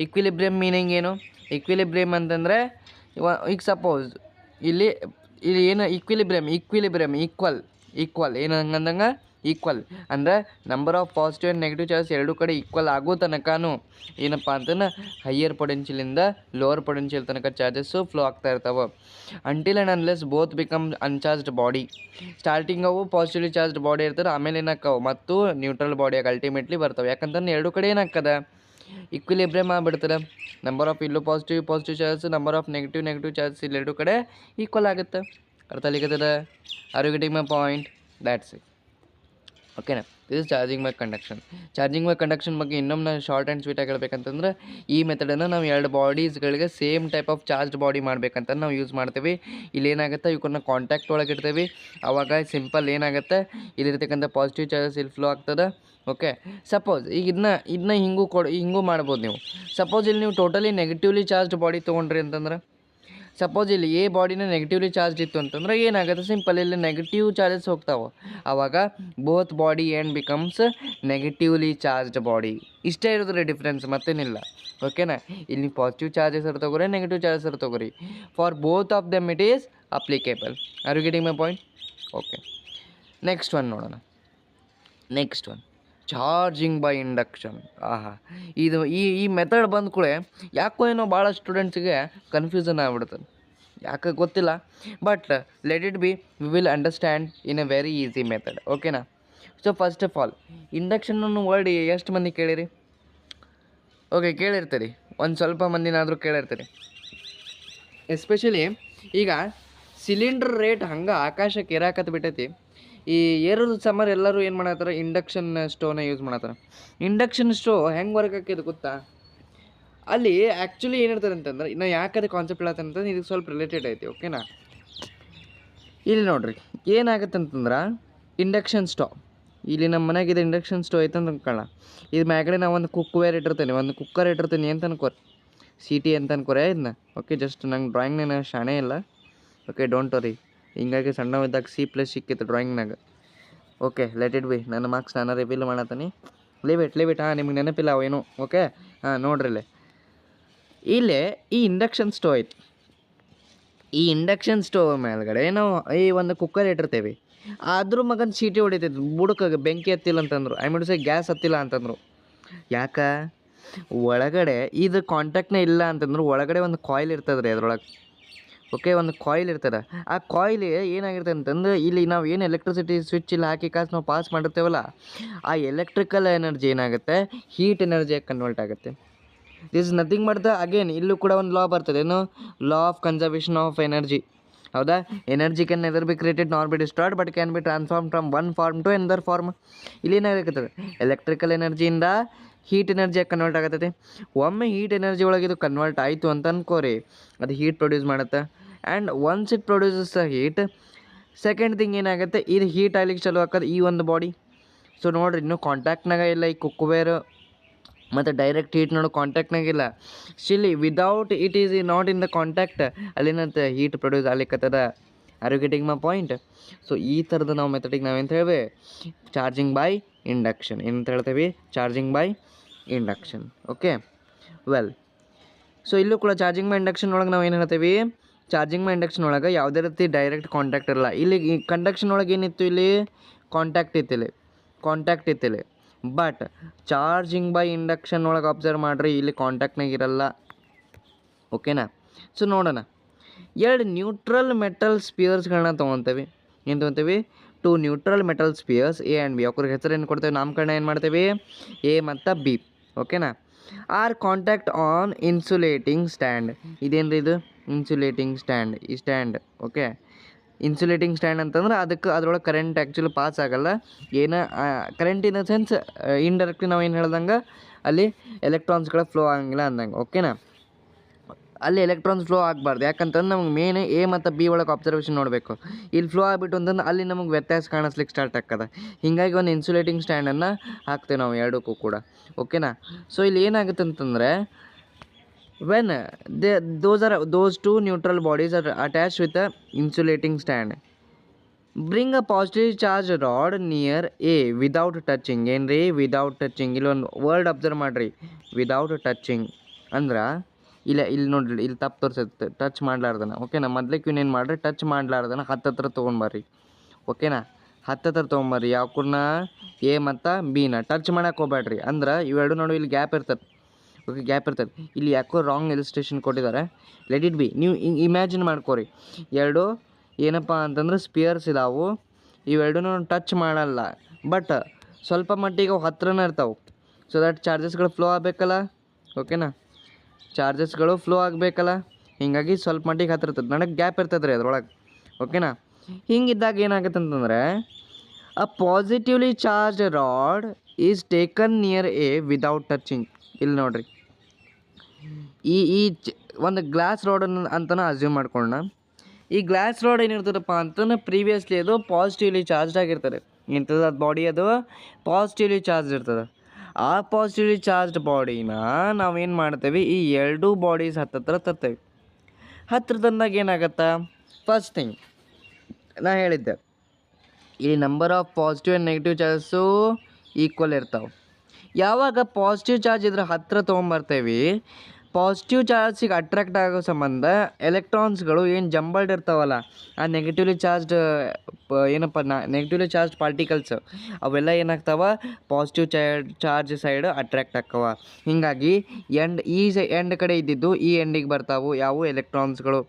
ಈಕ್ವಿಲಿಬ್ರಿಯಮ್ ಮೀನಿಂಗ್ ಏನು, ಈಕ್ವಿಲಿಬ್ರಿಯಮ್ ಅಂತಂದರೆ ಈಗ ಸಪೋಸ್ ಇಲ್ಲಿ ಏನು ಈಕ್ವಿಲಿಬ್ರಿಯಮ್ ಈಕ್ವಲ್ ಏನು ಹಂಗಂದಂಗೆ ಈಕ್ವಲ್ ಅಂದರೆ number of positive and negative charges ಎರಡೂ ಕಡೆ ಈಕ್ವಲ್ ಆಗೋ ತನಕನೂ ಏನಪ್ಪ ಅಂತಂದ್ರೆ ಹೈಯರ್ ಪೊಟೆನ್ಷಿಯಲಿಂದ ಲೋವರ್ ಪೊಟೆನ್ಷಿಯಲ್ ತನಕ ಚಾರ್ಜಸ್ಸು ಫ್ಲೋ ಆಗ್ತಾ ಇರ್ತಾವೆ. Until and unless both become uncharged body. Starting ಅವು ಪಾಸಿಟಿವ್ಲಿ ಚಾರ್ಜ್ಡ್ ಬಾಡಿ ಇರ್ತಾರೆ, ಆಮೇಲೆ ಏನಾಕ್ಕವು ಮತ್ತು ನ್ಯೂಟ್ರಲ್ ಬಾಡಿಯಾಗಿ ಅಲ್ಟಿಮೇಟ್ಲಿ ಬರ್ತವೆ. ಯಾಕಂತಂದ್ರೆ ಎರಡೂ ಕಡೆ ಏನಾಗ್ತದೆ ಇಕ್ವಿಲಿಬ್ರಿಯಮ್ ಆಗಿಬಿಡ್ತಾರೆ. ನಂಬರ್ ಆಫ್ ಇಲ್ಲೂ positive charges, number of negative charges ಇಲ್ಲಿ ಎರಡೂ ಕಡೆ ಈಕ್ವಲ್ ಆಗುತ್ತೆ. ಅರ್ಥ ಆಗ್ಲಿಕ್ಕತ್ತದ? Are you getting my point? That's it. ಓಕೆನಾ? This is charging by conduction. Charging by conduction ಬಗ್ಗೆ ಇನ್ನೊಮ್ಮೆ ನಾನು ಶಾರ್ಟ್ ಆ್ಯಂಡ್ ಸ್ವೀಟಾಗಿ ಹೇಳ್ಬೇಕಂತಂದ್ರೆ ಈ ಮೆಥಡನ್ನು ನಾವು ಎರಡು ಬಾಡೀಸ್ಗಳಿಗೆ same type of charge body ಮಾಡ್ಬೇಕಂತ ನಾವು ಯೂಸ್ ಮಾಡ್ತೀವಿ. ಇಲ್ಲಿ ಏನಾಗುತ್ತೆ ಇವನ್ನ ಕಾಂಟ್ಯಾಕ್ಟ್ ಒಳಗೆ ಇಡ್ತೀವಿ. ಆವಾಗ ಸಿಂಪಲ್ ಏನಾಗುತ್ತೆ ಇಲ್ಲಿರ್ತಕ್ಕಂಥ ಪಾಸಿಟಿವ್ ಚಾರ್ಜಸ್ ಇಲ್ಲಿ ಫ್ಲೋ ಆಗ್ತದೆ. ಓಕೆ, ಸಪೋಸ್ ಈಗ ಇದನ್ನ ಹಿಂಗೂ ಮಾಡ್ಬೋದು ನೀವು. ಸಪೋಸ್ ಇಲ್ಲಿ ನೀವು ಟೋಟಲಿ ನೆಗೆಟಿವ್ಲಿ ಚಾರ್ಜ್ಡ್ ಬಾಡಿ ತೊಗೊಂಡ್ರಿ ಅಂತಂದ್ರೆ, ಸಪೋಸ್ ಇಲ್ಲಿ ಎ ಬಾಡಿನ ನೆಗೆಟಿವ್ಲಿ ಚಾರ್ಜ್ ಇತ್ತು ಅಂತಂದ್ರೆ ಏನಾಗುತ್ತೆ, ಸಿಂಪಲ್ ಇಲ್ಲಿ ನೆಗೆಟಿವ್ ಚಾರ್ಜಸ್ ಹೋಗ್ತಾವೆ. ಆವಾಗ both body and becomes negatively charged body. ಇಷ್ಟೇ ಇರೋದ್ರಿ ಡಿಫ್ರೆನ್ಸ್, ಮತ್ತೇನಿಲ್ಲ. ಓಕೆನಾ? ಇಲ್ಲಿ ಪಾಸಿಟಿವ್ ಚಾರ್ಜಸ್ ಇರ್ ತಗೋರಿ, ನೆಗೆಟಿವ್ ಚಾರ್ಜಸ್ ಇರ್ ತಗೋರಿ. For both of them it is applicable. Are you getting my point? Okay, next one ನೋಡೋಣ. Next one charging by induction. ಇದು ಈ ಮೆಥಡ್ ಬಂದ ಕೂಡ ಯಾಕೋ ಏನೋ ಭಾಳ ಸ್ಟೂಡೆಂಟ್ಸಿಗೆ ಕನ್ಫ್ಯೂಷನ್ ಆಗ್ಬಿಡ್ತದೆ. ಯಾಕೆ ಗೊತ್ತಿಲ್ಲ, but let it be, we will understand in a very easy method. ಓಕೆನಾ? So first of all induction ಅನ್ನೋ ವರ್ಡ್ ಎಷ್ಟು ಮಂದಿ ಕೇಳಿರಿ? ಓಕೆ, ಕೇಳಿರ್ತೀರಿ. ಒಂದು ಸ್ವಲ್ಪ ಮಂದಿನಾದರೂ ಕೇಳಿರ್ತೀರಿ. ಎಸ್ಪೆಷಲಿ ಈಗ ಸಿಲಿಂಡ್ರ್ ರೇಟ್ ಹಂಗೆ ಆಕಾಶಕ್ಕೆ ಏರಾಕತ್ ಬಿಟ್ಟೈತಿ. ಈ ಏರೋದು ಸಮರ್ ಎಲ್ಲರೂ ಏನು ಮಾಡತ್ತಾರೆ, ಇಂಡಕ್ಷನ್ ಸ್ಟೋವ್ನ ಯೂಸ್ ಮಾಡತ್ತಾರೆ. ಇಂಡಕ್ಷನ್ ಸ್ಟೋವ್ ಹೆಂಗೆ ವರ್ಕ್ ಆಕಿದ್ದು ಗೊತ್ತಾ? ಅಲ್ಲಿ ಆ್ಯಕ್ಚುಲಿ ಏನಿರ್ತದೆ ಅಂತಂದ್ರೆ, ಇನ್ನು ಯಾಕಂದ್ರೆ ಕಾನ್ಸೆಪ್ಟ್ ಹೇಳತ್ತೆ ಅಂತಂದ್ರೆ ಇದಕ್ಕೆ ಸ್ವಲ್ಪ ರಿಲೇಟೆಡ್ ಐತಿ. ಓಕೆನಾ? ಇಲ್ಲಿ ನೋಡ್ರಿ ಏನಾಗುತ್ತೆ ಅಂತಂದ್ರೆ, ಇಂಡಕ್ಷನ್ ಸ್ಟೋವ್ ಇಲ್ಲಿ ನಮ್ಮ ಮನೆಯಾಗಿದೆ ಇಂಡಕ್ಷನ್ ಸ್ಟೋವ್ ಐತೆ ಅಂತ ಅನ್ಕೊಳ್ಳ. ಇದು ಮ್ಯಾಗಡೆ ನಾವು ಒಂದು ಕುಕ್ಕರ್ ಇಟ್ಟಿರ್ತೀನಿ ಅಂತ ಅನ್ಕೋರಿ, CT ಅಂತ ಅನ್ಕೋರಿ ಇದನ್ನ. ಓಕೆ, ಜಸ್ಟ್ ನಂಗೆ ಡ್ರಾಯಿಂಗ್ನ ಶಾಣೆ ಇಲ್ಲ. Okay, don't worry. ಹಿಂಗಾಗಿ ಸಣ್ಣವಿದ್ದಾಗ C+ ಸಿಕ್ಕಿತ್ತು ಡ್ರಾಯಿಂಗ್ನಾಗ. Okay, let it be. ನನ್ನ ಮಾರ್ಕ್ಸ್ ನಾನು ರಿವೀಲ್ ಮಾಡತ್ತೀನಿ. Leave it. ನಿಮ್ಗೆ ನೆನಪಿಲ್ಲ ಅವೇನು. ಓಕೆ, ನೋಡ್ರಿ ಇಲ್ಲೇ ಈ ಇಂಡಕ್ಷನ್ ಸ್ಟೋವ್ ಐತಿ. ಈ ಇಂಡಕ್ಷನ್ ಸ್ಟೋವ್ ಮೇಲ್ಗಡೆ ನಾವು ಈ ಒಂದು ಕುಕ್ಕರ್ ಇಟ್ಟಿರ್ತೇವೆ. ಆದ್ರೂ ಮಗನ CT ಹೊಡಿತೈತಿ, ಬುಡಕ್ಕೆ ಬೆಂಕಿ ಹತ್ತಿಲ್ಲ ಅಂತಂದ್ರು. ಗ್ಯಾಸ್ ಹತ್ತಿಲ್ಲ ಅಂತಂದರು. ಯಾಕೆ? ಒಳಗಡೆ ಇದು ಕಾಂಟ್ಯಾಕ್ಟ್ನೇ ಇಲ್ಲ ಅಂತಂದ್ರೆ ಒಳಗಡೆ ಒಂದು ಕಾಯಿಲ್ ಇರ್ತದೆ ರೀ ಅದ್ರೊಳಗೆ. ಓಕೆ, ಒಂದು ಕಾಯಿಲ್ ಇರ್ತದೆ. ಆ ಕಾಯಿಲ್ ಏನಾಗಿರ್ತದೆ ಅಂತಂದ್ರೆ, ಇಲ್ಲಿ ನಾವು ಏನು ಎಲೆಕ್ಟ್ರಿಸಿಟಿ ಸ್ವಿಚ್ ಇಲ್ಲಿ ಹಾಕಿ ನಾವು ಪಾಸ್ ಮಾಡಿರ್ತೇವಲ್ಲ, ಆ ಎಲೆಕ್ಟ್ರಿಕಲ್ ಎನರ್ಜಿ ಏನಾಗುತ್ತೆ, ಹೀಟ್ ಎನರ್ಜಿಯಾಗಿ ಕನ್ವರ್ಟ್ ಆಗುತ್ತೆ. This is nothing but again ಇಲ್ಲೂ ಕೂಡ ಒಂದು ಲಾ ಬರ್ತದೆ. ಏನು? Law of conservation of energy. ಹೌದಾ? Energy can neither be created nor be destroyed but can be transform from one form to another form. ಇಲ್ಲಿ ಏನಾಗತ್ತದ, ಎಲೆಕ್ಟ್ರಿಕಲ್ ಎನರ್ಜಿಯಿಂದ ಹೀಟ್ ಎನರ್ಜಿಯಾಗಿ ಕನ್ವರ್ಟ್ ಆಗತ್ತೈತಿ. ಒಮ್ಮೆ ಹೀಟ್ ಎನರ್ಜಿ ಒಳಗೆ ಇದು ಕನ್ವರ್ಟ್ ಆಯಿತು ಅಂತ ಅನ್ಕೋರಿ, ಅದು ಹೀಟ್ ಪ್ರೊಡ್ಯೂಸ್ ಮಾಡುತ್ತೆ. And once it produces the heat, second thing ಏನಾಗುತ್ತೆ, ಇದು ಹೀಟ್ ಆಗ್ಲಿಕ್ಕೆ ಚಲೋ ಹಾಕೋದು ಈ ಒಂದು ಬಾಡಿ. ಸೊ ನೋಡಿರಿ, ಇನ್ನೂ ಕಾಂಟ್ಯಾಕ್ಟ್ನಾಗ ಇಲ್ಲ ಈ ಕುಕ್ವೇರ್ ಮತ್ತು ಡೈರೆಕ್ಟ್ ಹೀಟ್ ನೋಡು ಕಾಂಟ್ಯಾಕ್ಟ್ನಾಗಿಲ್ಲ. Still without it is not in the contact ಅಲ್ಲಿನಂತ ಹೀಟ್ ಪ್ರೊಡ್ಯೂಸ್ ಆಗ್ಲಿಕ್ಕತ್ತದ. Are you getting my point? So ಈ ಥರದ ನಾವು ಮೆಥಡಿಗೆ ನಾವೇಂತ ಹೇಳ್ತೇವೆ, ಚಾರ್ಜಿಂಗ್ ಬೈ ಇಂಡಕ್ಷನ್. ಏನಂತ ಹೇಳ್ತೇವೆ? Charging by induction. Okay, well, so ಇಲ್ಲೂ ಕೂಡ ಚಾರ್ಜಿಂಗ್ ಬೈ ಇಂಡಕ್ಷನ್ ಒಳಗೆ ನಾವು ಏನು ಹೇಳ್ತೇವೆ, ಚಾರ್ಜಿಂಗ್ ಬೈ ಇಂಡಕ್ಷನ್ ಒಳಗೆ ಯಾವುದೇ ರೀತಿ ಡೈರೆಕ್ಟ್ ಕಾಂಟ್ಯಾಕ್ಟ್ ಇರಲ್ಲ. ಇಲ್ಲಿ ಈ ಕಂಡಕ್ಷನ್ ಒಳಗೆ ಏನಿತ್ತು, ಇಲ್ಲಿ ಕಾಂಟ್ಯಾಕ್ಟ್ ಇತ್ತಿಲ್ಲಿ. ಬಟ್ ಚಾರ್ಜಿಂಗ್ ಬೈ ಇಂಡಕ್ಷನ್ ಒಳಗೆ ಅಬ್ಸರ್ವ್ ಮಾಡಿರಿ, ಇಲ್ಲಿ ಕಾಂಟ್ಯಾಕ್ಟ್ನಾಗ ಇರಲ್ಲ. ಓಕೆನಾ? ಸೊ ನೋಡೋಣ, ಎರಡು ನ್ಯೂಟ್ರಲ್ ಮೆಟಲ್ ಸ್ಪಿಯರ್ಸ್ಗಳನ್ನ ತೊಗೊತೇವೆ. ಏನು ತೊಗೊತೇವೆ? 2 neutral metal spears A and B. ಅವ್ರಿಗೆ ಹೆಸರು ಏನು ಕೊಡ್ತೇವೆ, ನಾಮಕರಣ ಏನು ಮಾಡ್ತೇವೆ, A ಮತ್ತು B. ಓಕೆನಾ? Are contact on insulating stand. ಇದೇನು ರೀ ಇದು? Insulating stand. ಈ ಸ್ಟ್ಯಾಂಡ್. ಓಕೆ, ಇನ್ಸುಲೇಟಿಂಗ್ ಸ್ಟ್ಯಾಂಡ್ ಅಂತಂದ್ರೆ ಅದ್ರೊಳಗೆ ಕರೆಂಟ್ ಆ್ಯಕ್ಚುಲಿ ಪಾಸ್ ಆಗೋಲ್ಲ. Current in the sense indirectly ನಾವು ಏನು ಹೇಳ್ದಂಗೆ ಅಲ್ಲಿ ಎಲೆಕ್ಟ್ರಾನ್ಸ್ಗಳ ಫ್ಲೋ ಆಗಂಗಿಲ್ಲ ಅಂದಂಗೆ. ಓಕೆನಾ? ಅಲ್ಲಿ ಎಲೆಕ್ಟ್ರಾನ್ಸ್ ಫ್ಲೋ ಆಗಬಾರ್ದು. ಯಾಕಂತಂದ್ರೆ ನಮ್ಗೆ ಮೇನ್ A ಮತ್ತು B ಒಳಗೆ ಅಬ್ಸರ್ವೇಷನ್ ನೋಡಬೇಕು. ಇಲ್ಲಿ ಫ್ಲೋ ಆಗಿಬಿಟ್ಟು ಅಂತಂದ್ರೆ ಅಲ್ಲಿ ನಮಗೆ ವ್ಯತ್ಯಾಸ ಕಾಣಿಸ್ಲಿಕ್ಕೆ ಸ್ಟಾರ್ಟ್ ಆಗ್ತದೆ. ಹೀಗಾಗಿ ಒಂದು ಇನ್ಸುಲೇಟಿಂಗ್ ಸ್ಟ್ಯಾಂಡನ್ನು ಹಾಕ್ತೇವೆ ನಾವು ಎರಡಕ್ಕೂ ಕೂಡ. ಓಕೆನಾ? ಸೊ ಇಲ್ಲಿ ಏನಾಗುತ್ತೆ ಅಂತಂದರೆ, when those 2 neutral bodies are attached with the insulating stand, bring a positive charge rod near A without touching. ಏನ್ರಿ? Without touching. ಇಲ್ಲೊಂದು ವರ್ಡ್ ಅಬ್ಸರ್ವ್ ಮಾಡಿರಿ, ವಿದೌಟ್ ಟಚಿಂಗ್ ಅಂದ್ರೆ ಇಲ್ಲಿ ನೋಡ್ರಿ, ಇಲ್ಲಿ ತಪ್ಪು ತೋರಿಸುತ್ತೆ, ಟಚ್ ಮಾಡ್ಲಾರ್ದನ. ಓಕೆನಾ? ಮೊದ್ಲಿಕ್ಕೆ ಇನ್ನೇನು ಮಾಡಿರಿ, ಟಚ್ ಮಾಡ್ಲಾರ್ದನ ಹತ್ತತ್ರ ತೊಗೊಂಡ್ಬರ್ರಿ. ಓಕೆನಾ? ಹತ್ತತ್ರ ತೊಗೊಂಬರ್ರಿ ಯಾವ್ಕೂರ್ನ ಎ ಮತ್ತು ಬಿನ ಟಚ್ ಮಾಡಕ್ಕೆ ಹೋಗ್ಬೇಡ್ರಿ. ಅಂದ್ರೆ ಇವೆರಡು ನೋಡು ಇಲ್ಲಿ ಗ್ಯಾಪ್ ಇರ್ತದೆ. ಓಕೆ, ಗ್ಯಾಪ್ ಇರ್ತದೆ. ಇಲ್ಲಿ ಯಾಕೋ ರಾಂಗ್ ಇಲಿಸ್ಟ್ರೇಷನ್ ಕೊಟ್ಟಿದ್ದಾರೆ. Let it B. ನೀವು ಇಮ್ಯಾಜಿನ್ ಮಾಡ್ಕೊರಿ, ಎರಡು ಏನಪ್ಪ ಅಂತಂದ್ರೆ ಸ್ಪಿಯರ್ಸ್ ಇದಾವೆ. ಇವೆರಡೂ ಟಚ್ ಮಾಡಲ್ಲ, ಬಟ್ ಸ್ವಲ್ಪ ಮಟ್ಟಿಗೆ ಅವು ಹತ್ರನೇ ಇರ್ತಾವೆ. ಸೊ ದಟ್ ಚಾರ್ಜಸ್ಗಳು ಫ್ಲೋ ಆಗಬೇಕಲ್ಲ. ಓಕೆನಾ, ಚಾರ್ಜಸ್ಗಳು ಫ್ಲೋ ಆಗಬೇಕಲ್ಲ. ಹೀಗಾಗಿ ಸ್ವಲ್ಪ ಮಟ್ಟಿಗೆ ಹತ್ತಿರ ಇರ್ತದೆ, ನನಗೆ ಗ್ಯಾಪ್ ಇರ್ತದೆ ರೀ ಅದ್ರೊಳಗೆ. ಓಕೆನಾ, ಹಿಂಗಿದ್ದಾಗ ಏನಾಗುತ್ತೆ ಅಂತಂದರೆ a positively charge rod is taken near A without touching. ಇಲ್ಲಿ ನೋಡಿರಿ, ಈ ಒಂದು ಗ್ಲಾಸ್ ರಾಡನ್ನು ಅಂತಲೇ ಅಸ್ಯೂಮ್ ಮಾಡ್ಕೊಳ್ಳೋಣ. ಈ ಗ್ಲಾಸ್ ರಾಡ್ ಏನಿರ್ತದಪ್ಪ ಅಂತಂದ್ರೆ ಪ್ರೀವಿಯಸ್ಲಿ ಅದು ಪಾಸಿಟಿವ್ಲಿ ಚಾರ್ಜ್ ಆಗಿರ್ತದೆ. ಇಂಥದ್ದು ಅದು ಬಾಡಿ ಅದು ಪಾಸಿಟಿವ್ಲಿ ಚಾರ್ಜ್ ಇರ್ತದೆ. ಆ ಪಾಸಿಟಿವ್ಲಿ ಚಾರ್ಜ್ಡ್ ಬಾಡಿನ ನಾವೇನು ಮಾಡ್ತೇವೆ, ಈ ಎರಡೂ ಬಾಡೀಸ್ ಹತ್ತತ್ರ ತರ್ತೇವೆ. ಹತ್ತಿರ ತಂದಾಗ ಏನಾಗತ್ತಾ, ಫಸ್ಟ್ ಥಿಂಗ್ ನಾ ಹೇಳಿದ್ದೆ, ಈ number of positive and negative charges equal ಇರ್ತಾವೆ. ಯಾವಾಗ ಪಾಸಿಟಿವ್ ಚಾರ್ಜ್ ಇದ್ರೆ ಹತ್ತಿರ ತೊಗೊಂಬರ್ತೇವೆ, ಪಾಸಿಟಿವ್ ಚಾರ್ಜಿಗೆ ಅಟ್ರಾಕ್ಟ್ ಆಗೋ ಸಂಬಂಧ ಎಲೆಕ್ಟ್ರಾನ್ಸ್ಗಳು ಏನು ಜಂಬಲ್ಡ್ ಇರ್ತಾವಲ್ಲ, ಆ negatively charged negatively charge particles ಅವೆಲ್ಲ ಏನಾಗ್ತಾವ, ಪಾಸಿಟಿವ್ ಚಾರ್ಜ್ ಸೈಡ್ ಅಟ್ರಾಕ್ಟ್ ಆಗ್ತಾವ. ಹೀಗಾಗಿ ಎಂಡ್ ಕಡೆ ಇದ್ದಿದ್ದು ಈ ಎಂಡಿಗೆ ಬರ್ತಾವೆ ಯಾವ ಎಲೆಕ್ಟ್ರಾನ್ಸ್ಗಳು.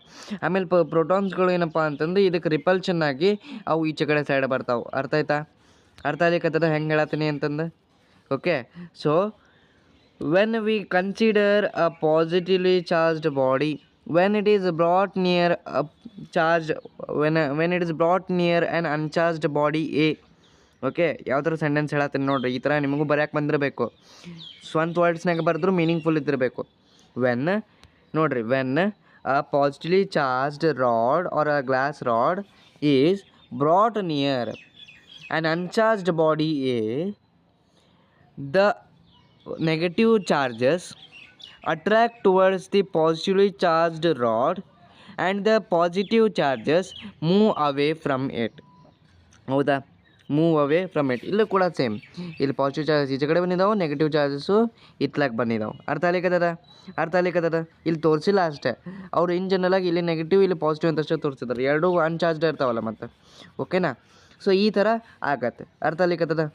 ಆಮೇಲೆ ಪ್ರೋಟಾನ್ಸ್ಗಳು ಏನಪ್ಪ ಅಂತಂದ್ರೆ ಇದಕ್ಕೆ ರಿಪಲ್ಷನ್ ಆಗಿ ಅವು ಈಚೆ ಕಡೆ ಸೈಡ್ ಬರ್ತಾವೆ. ಅರ್ಥ ಆಯ್ತಾ? ಅರ್ಥ ಆಗ್ಲಿಕ್ಕತ್ತದ ಹೆಂಗೆ ಹೇಳತ್ತೀನಿ ಅಂತಂದು? Okay, so when we consider a positively charged body, when it is brought near a charge, when it is brought near an uncharged body A. Okay, ಯಾವ ಥರ ಸೆಂಟೆನ್ಸ್ ಹೇಳತ್ತೀನಿ ನೋಡಿರಿ, ಈ ಥರ ನಿಮಗೂ ಬರ್ಯಾಕೆ ಬಂದಿರಬೇಕು. ಸ್ವಂತ ವರ್ಡ್ಸ್ನಾಗ ಬರೆದ್ರು ಮೀನಿಂಗ್ಫುಲ್ ಇದ್ದಿರಬೇಕು. ನೋಡಿರಿ, when a positively charged rod or a glass rod is brought near an uncharged body A, the negative charges attract towards the positively charged rod and the positive charges move away from it. ಹೌದಾ, move away from it. ಇಲ್ಲೂ ಕೂಡ same, ಇಲ್ಲಿ positive charges ಈಚೆ ಕಡೆ ಬಂದಿದ್ದಾವೆ, negative charges ಇತ್ಲಾಗ ಬಂದಿದ್ದಾವೆ. ಅರ್ಥ ಆಗ್ಲಿಕ್ಕದ ಇಲ್ಲಿ ತೋರಿಸಿಲ್ಲ ಅಷ್ಟೇ. ಅವ್ರು ಇನ್ ಜನರಲಾಗಿ ಇಲ್ಲಿ ನೆಗೆಟಿವ್ ಇಲ್ಲಿ ಪಾಸಿಟಿವ್ ಅಂತಷ್ಟೇ ತೋರಿಸಿದ್ದಾರೆ, ಎರಡೂ ಅನ್ಚಾರ್ಜ್ಡ್ ಇರ್ತಾವಲ್ಲ ಮತ್ತು. ಓಕೆನಾ, ಸೊ ಈ ಥರ ಆಗತ್ತೆ. ಅರ್ಥ ಆಗ್ಲಿಕ್ಕದ?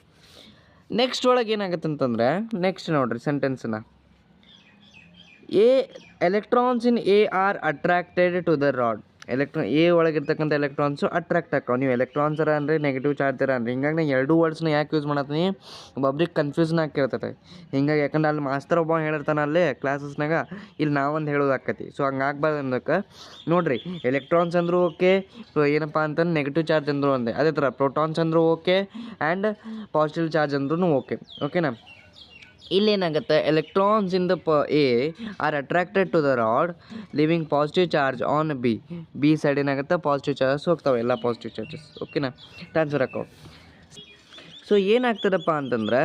ನೆಕ್ಸ್ಟ್ ಒಳಗೆ ಏನಾಗುತ್ತೆ ಅಂತಂದರೆ, ನೆಕ್ಸ್ಟ್ ನೋಡಿರಿ ಸೆಂಟೆನ್ಸನ್ನ, electrons in A are attracted to the rod. A ಒಳಗಿರ್ತಕ್ಕಂಥ ಎಲೆಕ್ಟ್ರಾನ್ಸು ಅಟ್ರಾಕ್ಟ್ ಆಕಾವ. ನೀವು ಎಲೆಕ್ಟ್ರಾನ್ಸ್ ಅರ ಅಂದರೆ ನೆಗೆಟಿವ್ ಚಾರ್ಜ್ ಅರ ಅಂದರೆ, ಹಿಂಗಾಗಿ ನಾನು ಎರಡೂ ವರ್ಡ್ಸ್ನ ಯಾಕೆ ಯೂಸ್ ಮಾಡತ್ತೀನಿ, ಒಬ್ಬೊಬ್ರಿಗೆ ಕನ್ಫ್ಯೂಷನ್ ಆಗಿರ್ತೈತೆ. ಹಿಂಗಾಗಿ ಯಾಕಂದ್ರೆ ಅಲ್ಲಿ ಮಾಸ್ತರ್ ಒಬ್ಬ ಹೇಳಿರ್ತಾನೆ ಅಲ್ಲೇ ಕ್ಲಾಸಸ್ನಾಗ, ಇಲ್ಲಿ ನಾವೊಂದು ಹೇಳೋದಾಕತಿ. ಸೊ ಹಂಗೆ ಆಗ್ಬಾರ್ದು ಅಂದಕ್ಕೆ ನೋಡಿರಿ, ಎಲೆಕ್ಟ್ರಾನ್ಸ್ ಅಂದರೂ ಓಕೆ, ಏನಪ್ಪ ಅಂತಂದ್ರೆ ನೆಗೆಟಿವ್ ಚಾರ್ಜ್ ಅಂದರು ಅಂದೆ. ಅದೇ ಥರ ಪ್ರೋಟಾನ್ಸ್ ಅಂದರೂ ಓಕೆ ಆ್ಯಂಡ್ ಪಾಸಿಟಿವ್ ಚಾರ್ಜ್ ಅಂದ್ರೂ ಓಕೆ. ಓಕೆನಾ, ಇಲ್ಲೇನಾಗುತ್ತೆ, electrons in the A are attracted to the rod leaving positive charge on B side ಏನಾಗುತ್ತೆ, ಪಾಸಿಟಿವ್ ಚಾರ್ಜಸ್ ಹೋಗ್ತಾವೆ, ಎಲ್ಲ ಪಾಸಿಟಿವ್ ಚಾರ್ಜಸ್. ಓಕೆನಾ, ಟ್ರಾನ್ಸ್ಫರ್ ಆಕಾವು. ಸೊ ಏನಾಗ್ತದಪ್ಪ ಅಂತಂದ್ರೆ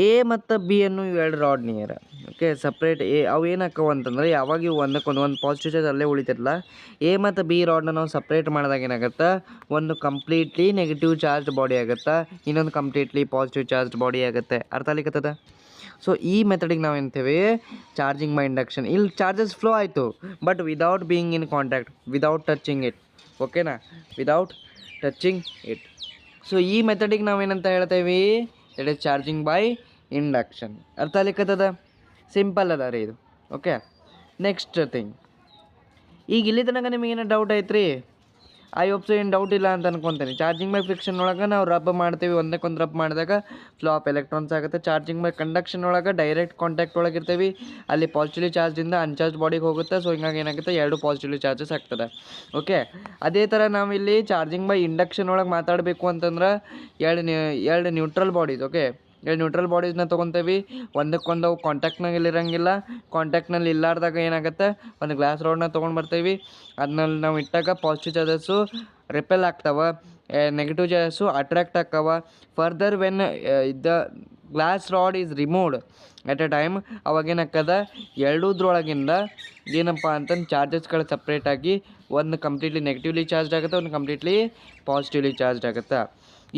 ಎ ಮತ್ತು ಬಿ ಅನ್ನು ಇವೆರಡು ರಾಡ್ ನಿಯರ್. ಓಕೆ, ಸಪ್ರೇಟ್ ಅವು ಏನಾಕ್ಕವು ಅಂತಂದ್ರೆ, ಯಾವಾಗ ಇವು ಒಂದಕ್ಕೊಂದು ಒಂದು ಪಾಸಿಟಿವ್ ಚಾರ್ಜ್ ಅಲ್ಲೇ ಉಳಿತಿರಲ್ಲ, ಎ ಮತ್ತು ಬಿ ರಾಡ್ನ ನಾವು ಸಪ್ರೇಟ್ ಮಾಡಿದಾಗ ಏನಾಗುತ್ತೆ, ಒಂದು ಕಂಪ್ಲೀಟ್ಲಿ ನೆಗೆಟಿವ್ ಚಾರ್ಜ್ ಬಾಡಿ ಆಗುತ್ತೆ, ಇನ್ನೊಂದು ಕಂಪ್ಲೀಟ್ಲಿ ಪಾಸಿಟಿವ್ ಚಾರ್ಜ್ ಬಾಡಿ ಆಗುತ್ತೆ. ಅರ್ಥ ಆಗ್ಲಿಕ್ಕತ್ತದ? ಸೊ ಈ ಮೆಥಡಿಗೆ ನಾವು ಏನಂತೇವೆ, ಚಾರ್ಜಿಂಗ್ ಬೈ ಇಂಡಕ್ಷನ್. ಇಲ್ಲಿ ಚಾರ್ಜಸ್ ಫ್ಲೋ ಆಯಿತು, but without being in contact, without touching it. ಓಕೆನಾ, ವಿದೌಟ್ ಟಚಿಂಗ್ ಇಟ್. ಸೊ ಈ ಮೆಥಡಿಗೆ ನಾವೇನಂತ ಹೇಳ್ತೇವೆ, it is charging by induction. ಅರ್ಥ ಆಗ್ಲಿಕ್ಕತ್ತದ? ಸಿಂಪಲ್ ಅದ ರೀ ಇದು. ಓಕೆ, ನೆಕ್ಸ್ಟ್ ಥಿಂಗ್, ಈಗ ಇಲ್ಲಿ ತನಕ ನಿಮಗೇನೋ ಡೌಟ್ ಐತ್ರಿ? ಐ ಹೋಪ್ ಸೊ ಏನು ಡೌಟ್ ಇಲ್ಲ ಅಂತ ಅನ್ಕೊತೀನಿ. ಚಾರ್ಜಿಂಗ್ ಬೈ ಫ್ರಿಕ್ಷನ್ ಒಳಗೆ ನಾವು ರಬ್ ಮಾಡ್ತೀವಿ, ಒಂದಕ್ಕೊಂದು ರಬ್ ಮಾಡಿದಾಗ ಫ್ಲೋ ಆಫ್ ಎಲೆಕ್ಟ್ರಾನ್ಸ್ ಆಗುತ್ತೆ. ಚಾರ್ಜಿಂಗ್ ಬೈ ಕಂಡಕ್ಷನ್ ಒಳಗೆ ಡೈರೆಕ್ಟ್ ಕಾಂಟ್ಯಾಕ್ಟ್ ಒಳಗೆ ಇರ್ತೀವಿ, ಅಲ್ಲಿ ಪಾಸಿಟಿವ್ಲಿ ಚಾರ್ಜಿಂದ ಅನ್ಚಾರ್ಜ್ ಬಾಡಿಗೆ ಹೋಗುತ್ತೆ. ಸೊ ಹಿಂಗಾಗಿ ಏನಾಗುತ್ತೆ, ಎರಡು ಪಾಸಿಟಿವ್ಲಿ ಚಾರ್ಜಸ್ ಆಗ್ತದೆ. ಓಕೆ, ಅದೇ ಥರ ನಾವಿಲ್ಲಿ ಚಾರ್ಜಿಂಗ್ ಬೈ ಇಂಡಕ್ಷನ್ ಒಳಗೆ ಮಾತಾಡಬೇಕು ಅಂತಂದ್ರೆ ಎರಡು ನ್ಯೂಟ್ರಲ್ ಬಾಡೀಸ್. ಓಕೆ, ಎರಡು ನ್ಯೂಟ್ರಲ್ ಬಾಡೀಸ್ನ ತೊಗೊತೀವಿ, ಒಂದಕ್ಕೊಂದು ಅವು ಕಾಂಟ್ಯಾಕ್ಟ್ನಲ್ಲಿ ಇರೋಂಗಿಲ್ಲ. ಕಾಂಟ್ಯಾಕ್ಟ್ನಲ್ಲಿ ಇಲ್ಲಾರ್ದಾಗ ಏನಾಗುತ್ತೆ, ಒಂದು ಗ್ಲಾಸ್ ರಾಡ್ನ ತೊಗೊಂಡು ಬರ್ತೀವಿ, ಅದನ್ನಲ್ಲಿ ನಾವು ಇಟ್ಟಾಗ ಪಾಸಿಟಿವ್ ಚಾರ್ಜಸ್ಸು ರಿಪೆಲ್ ಆಗ್ತಾವೆ, ನೆಗೆಟಿವ್ ಚಾರ್ಜಸ್ಸು ಅಟ್ರಾಕ್ಟ್ ಆಗ್ತಾವೆ. Further when the glass rod is removed at a time, ಅವಾಗೇನಾಗ್ತದ, ಎರಡೂದ್ರೊಳಗಿಂದ ಏನಪ್ಪ ಅಂತಂದು ಚಾರ್ಜಸ್ಗಳು ಸಪ್ರೇಟಾಗಿ ಒಂದು ಕಂಪ್ಲೀಟ್ಲಿ ನೆಗೆಟಿವ್ಲಿ ಚಾರ್ಜ್ ಆಗುತ್ತೆ, ಒಂದು ಕಂಪ್ಲೀಟ್ಲಿ ಪಾಸಿಟಿವ್ಲಿ ಚಾರ್ಜ್ ಆಗುತ್ತೆ.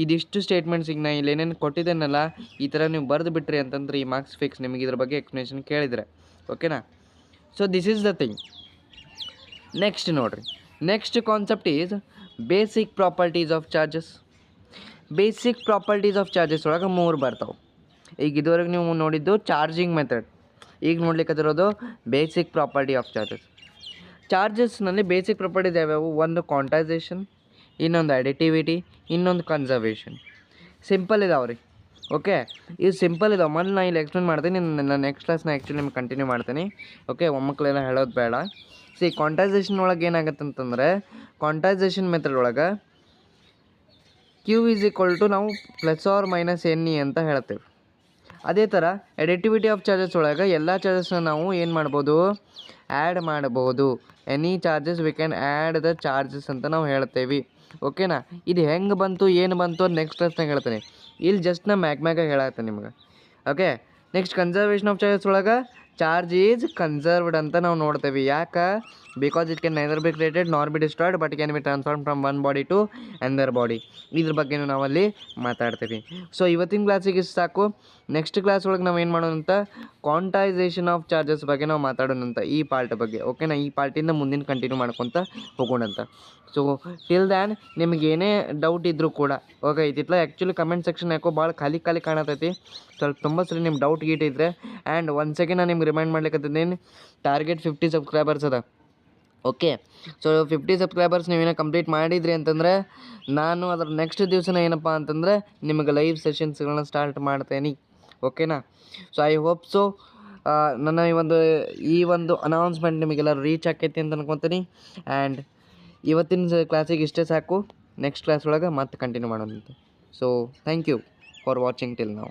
ಇದಿಷ್ಟು ಸ್ಟೇಟ್ಮೆಂಟ್ಸಿಗೆ ನಾನು ಇಲ್ಲಿ ಏನೇನು ಕೊಟ್ಟಿದ್ದೇನಲ್ಲ, ಈ ಥರ ನೀವು ಬರೆದು ಬಿಟ್ರಿ ಅಂತಂದ್ರೆ ಈ ಮಾರ್ಕ್ಸ್ ಫಿಕ್ಸ್. ನಿಮಗೆ ಇದ್ರ ಬಗ್ಗೆ ಎಕ್ಸ್ಪ್ಲನೇಷನ್ ಕೇಳಿದರೆ. ಓಕೆನಾ, so this is the thing. Next ನೋಡಿರಿ, next concept is basic properties of charges. Basic properties of charges ಒಳಗೆ 3 ಬರ್ತಾವೆ. ಈಗ ಇದುವರೆಗೆ ನೀವು ನೋಡಿದ್ದು ಚಾರ್ಜಿಂಗ್ ಮೆಥಡ್, ಈಗ ನೋಡ್ಲಿಕ್ಕತ್ತಿರೋದು ಬೇಸಿಕ್ ಪ್ರಾಪರ್ಟಿ ಆಫ್ ಚಾರ್ಜಸ್. ಚಾರ್ಜಸ್ನಲ್ಲಿ ಬೇಸಿಕ್ ಪ್ರಾಪರ್ಟೀಸ್ ಯಾವ್ಯಾವು? ಒಂದು ಕ್ವಾಂಟೈಸೇಷನ್, ಇನ್ನೊಂದು ಅಡಿಟಿವಿಟಿ, ಇನ್ನೊಂದು ಕನ್ಸರ್ವೇಷನ್. ಸಿಂಪಲ್ ಇದಾವೆ ರೀ. ಓಕೆ, ಇದು ಸಿಂಪಲ್ ಇದಾವೆ. ಮೊದಲು ನಾನು ಇಲ್ಲಿ ಎಕ್ಸ್ಪ್ಲೇನ್ ಮಾಡ್ತೀನಿ, ನಾನು ನೆಕ್ಸ್ಟ್ ಕ್ಲಾಸ್ನ ಆ್ಯಕ್ಚುಲಿ ನಿಮ್ಗೆ ಕಂಟಿನ್ಯೂ ಮಾಡ್ತೀನಿ. ಓಕೆ, ಒಮ್ಮಕ್ಕಳೆಲ್ಲ ಹೇಳೋದು ಬೇಡ. ಕ್ವಾಂಟೈಸೇಷನ್ ಒಳಗೆ ಏನಾಗುತ್ತೆ ಅಂತಂದರೆ, ಕ್ವಾಂಟೈಸೇಷನ್ ಮೆಥಡ್ ಒಳಗೆ Q = ನಾವು +or-NE ಅಂತ ಹೇಳ್ತೇವೆ. ಅದೇ ಥರ ಅಡಿಟಿವಿಟಿ ಆಫ್ ಚಾರ್ಜಸ್ ಒಳಗೆ ಎಲ್ಲ ಚಾರ್ಜಸ್ನ ನಾವು ಏನು ಮಾಡ್ಬೋದು? ಆ್ಯಡ್ ಮಾಡ್ಬೋದು. Any charges we can add the charges ಅಂತ ನಾವು ಹೇಳ್ತೇವೆ. ಓಕೆನಾ? ಇದು ಹೆಂಗೆ ಬಂತು, ಏನು ಬಂತು ಅದು ನೆಕ್ಸ್ಟ್ ಕ್ಲಾಸ್ನಾಗ ಹೇಳ್ತೀನಿ. ಇಲ್ಲಿ ಜಸ್ಟ್ ನಾ ಮ್ಯಾಗ ಹೇಳತ್ತೆ ನಿಮ್ಗೆ. Okay, next conservation of charges ಒಳಗೆ ಚಾರ್ಜ್ ಈಸ್ ಕನ್ಸರ್ವ್ಡ್ ಅಂತ ನಾವು ನೋಡ್ತೇವೆ. ಯಾಕೆ? Because it can neither be created nor be destroyed but can be transform from one body to another body. ಇದ್ರ ಬಗ್ಗೆನೂ ನಾವಲ್ಲಿ ಮಾತಾಡ್ತೀವಿ. ಸೊ ಇವತ್ತಿನ ಕ್ಲಾಸಿಗೆ ಇಷ್ಟು ಸಾಕು. ನೆಕ್ಸ್ಟ್ ಕ್ಲಾಸ್ ಒಳಗೆ ನಾವು ಏನು ಮಾಡೋಣಂತ, ಕ್ವಾಂಟೈಸೇಷನ್ ಆಫ್ ಚಾರ್ಜಸ್ ಬಗ್ಗೆ ನಾವು ಮಾತಾಡೋಣಂತ, ಈ ಪಾರ್ಟ್ ಬಗ್ಗೆ. ಓಕೆನಾ? ಈ ಪಾರ್ಟಿಂದ ಮುಂದಿನ ಕಂಟಿನ್ಯೂ ಮಾಡ್ಕೊತ ಹೋಗೋಣಂತ. ಸೊ ಟಿಲ್ ದ್ಯಾನ್ ನಿಮ್ಗೆ ಏನೇ ಡೌಟ್ ಇದ್ದರೂ ಕೂಡ, ಓಕೆ, ಇದಿಲ್ಲ ಆ್ಯಕ್ಚುಲಿ ಕಮೆಂಟ್ ಸೆಕ್ಷನ್ ಯಾಕೋ ಭಾಳ ಖಾಲಿ ಕಾಣತೈತಿ. ಸ್ವಲ್ಪ ತುಂಬ ಸರಿ ನಿಮ್ಮ ಡೌಟ್ ಗೀಟ್ ಇದ್ದರೆ. ಆ್ಯಂಡ್ ಒಂದು ಸೆಕೆಂಡ್ ನಾನು ನಿಮ್ಗೆ ರಿಮೈಂಡ್ ಮಾಡ್ಲಿಕ್ಕತ್ತಿದ್ದೀನಿ, ಟಾರ್ಗೆಟ್ 50 ಸಬ್ಸ್ಕ್ರೈಬರ್ಸ್ ಅದ. ಓಕೆ, ಸೊ 50 ಸಬ್ಸ್ಕ್ರೈಬರ್ಸ್ ನೀವೇನೋ ಕಂಪ್ಲೀಟ್ ಮಾಡಿದ್ರಿ ಅಂತಂದರೆ ನಾನು ಅದರ ನೆಕ್ಸ್ಟ್ ದಿವಸನ ಏನಪ್ಪ ಅಂತಂದರೆ ನಿಮಗೆ ಲೈವ್ ಸೆಷನ್ಸ್ಗಳನ್ನ ಸ್ಟಾರ್ಟ್ ಮಾಡ್ತೇನೆ. ಓಕೆನಾ? ಸೊ ಐ ಹೋಪ್ ಸೊ ನನ್ನ ಈ ಒಂದು ಅನೌನ್ಸ್ಮೆಂಟ್ ನಿಮಗೆಲ್ಲ ರೀಚ್ ಆಕೈತಿ ಅಂತ ಅನ್ಕೊತೀನಿ. ಆ್ಯಂಡ್ ಇವತ್ತಿನ ಕ್ಲಾಸಿಗೆ ಇಷ್ಟೇ ಸಾಕು. ನೆಕ್ಸ್ಟ್ ಕ್ಲಾಸ್ ಒಳಗೆ ಮತ್ತೆ ಕಂಟಿನ್ಯೂ ಮಾಡೋಣಂತೆ. So thank you for watching till now.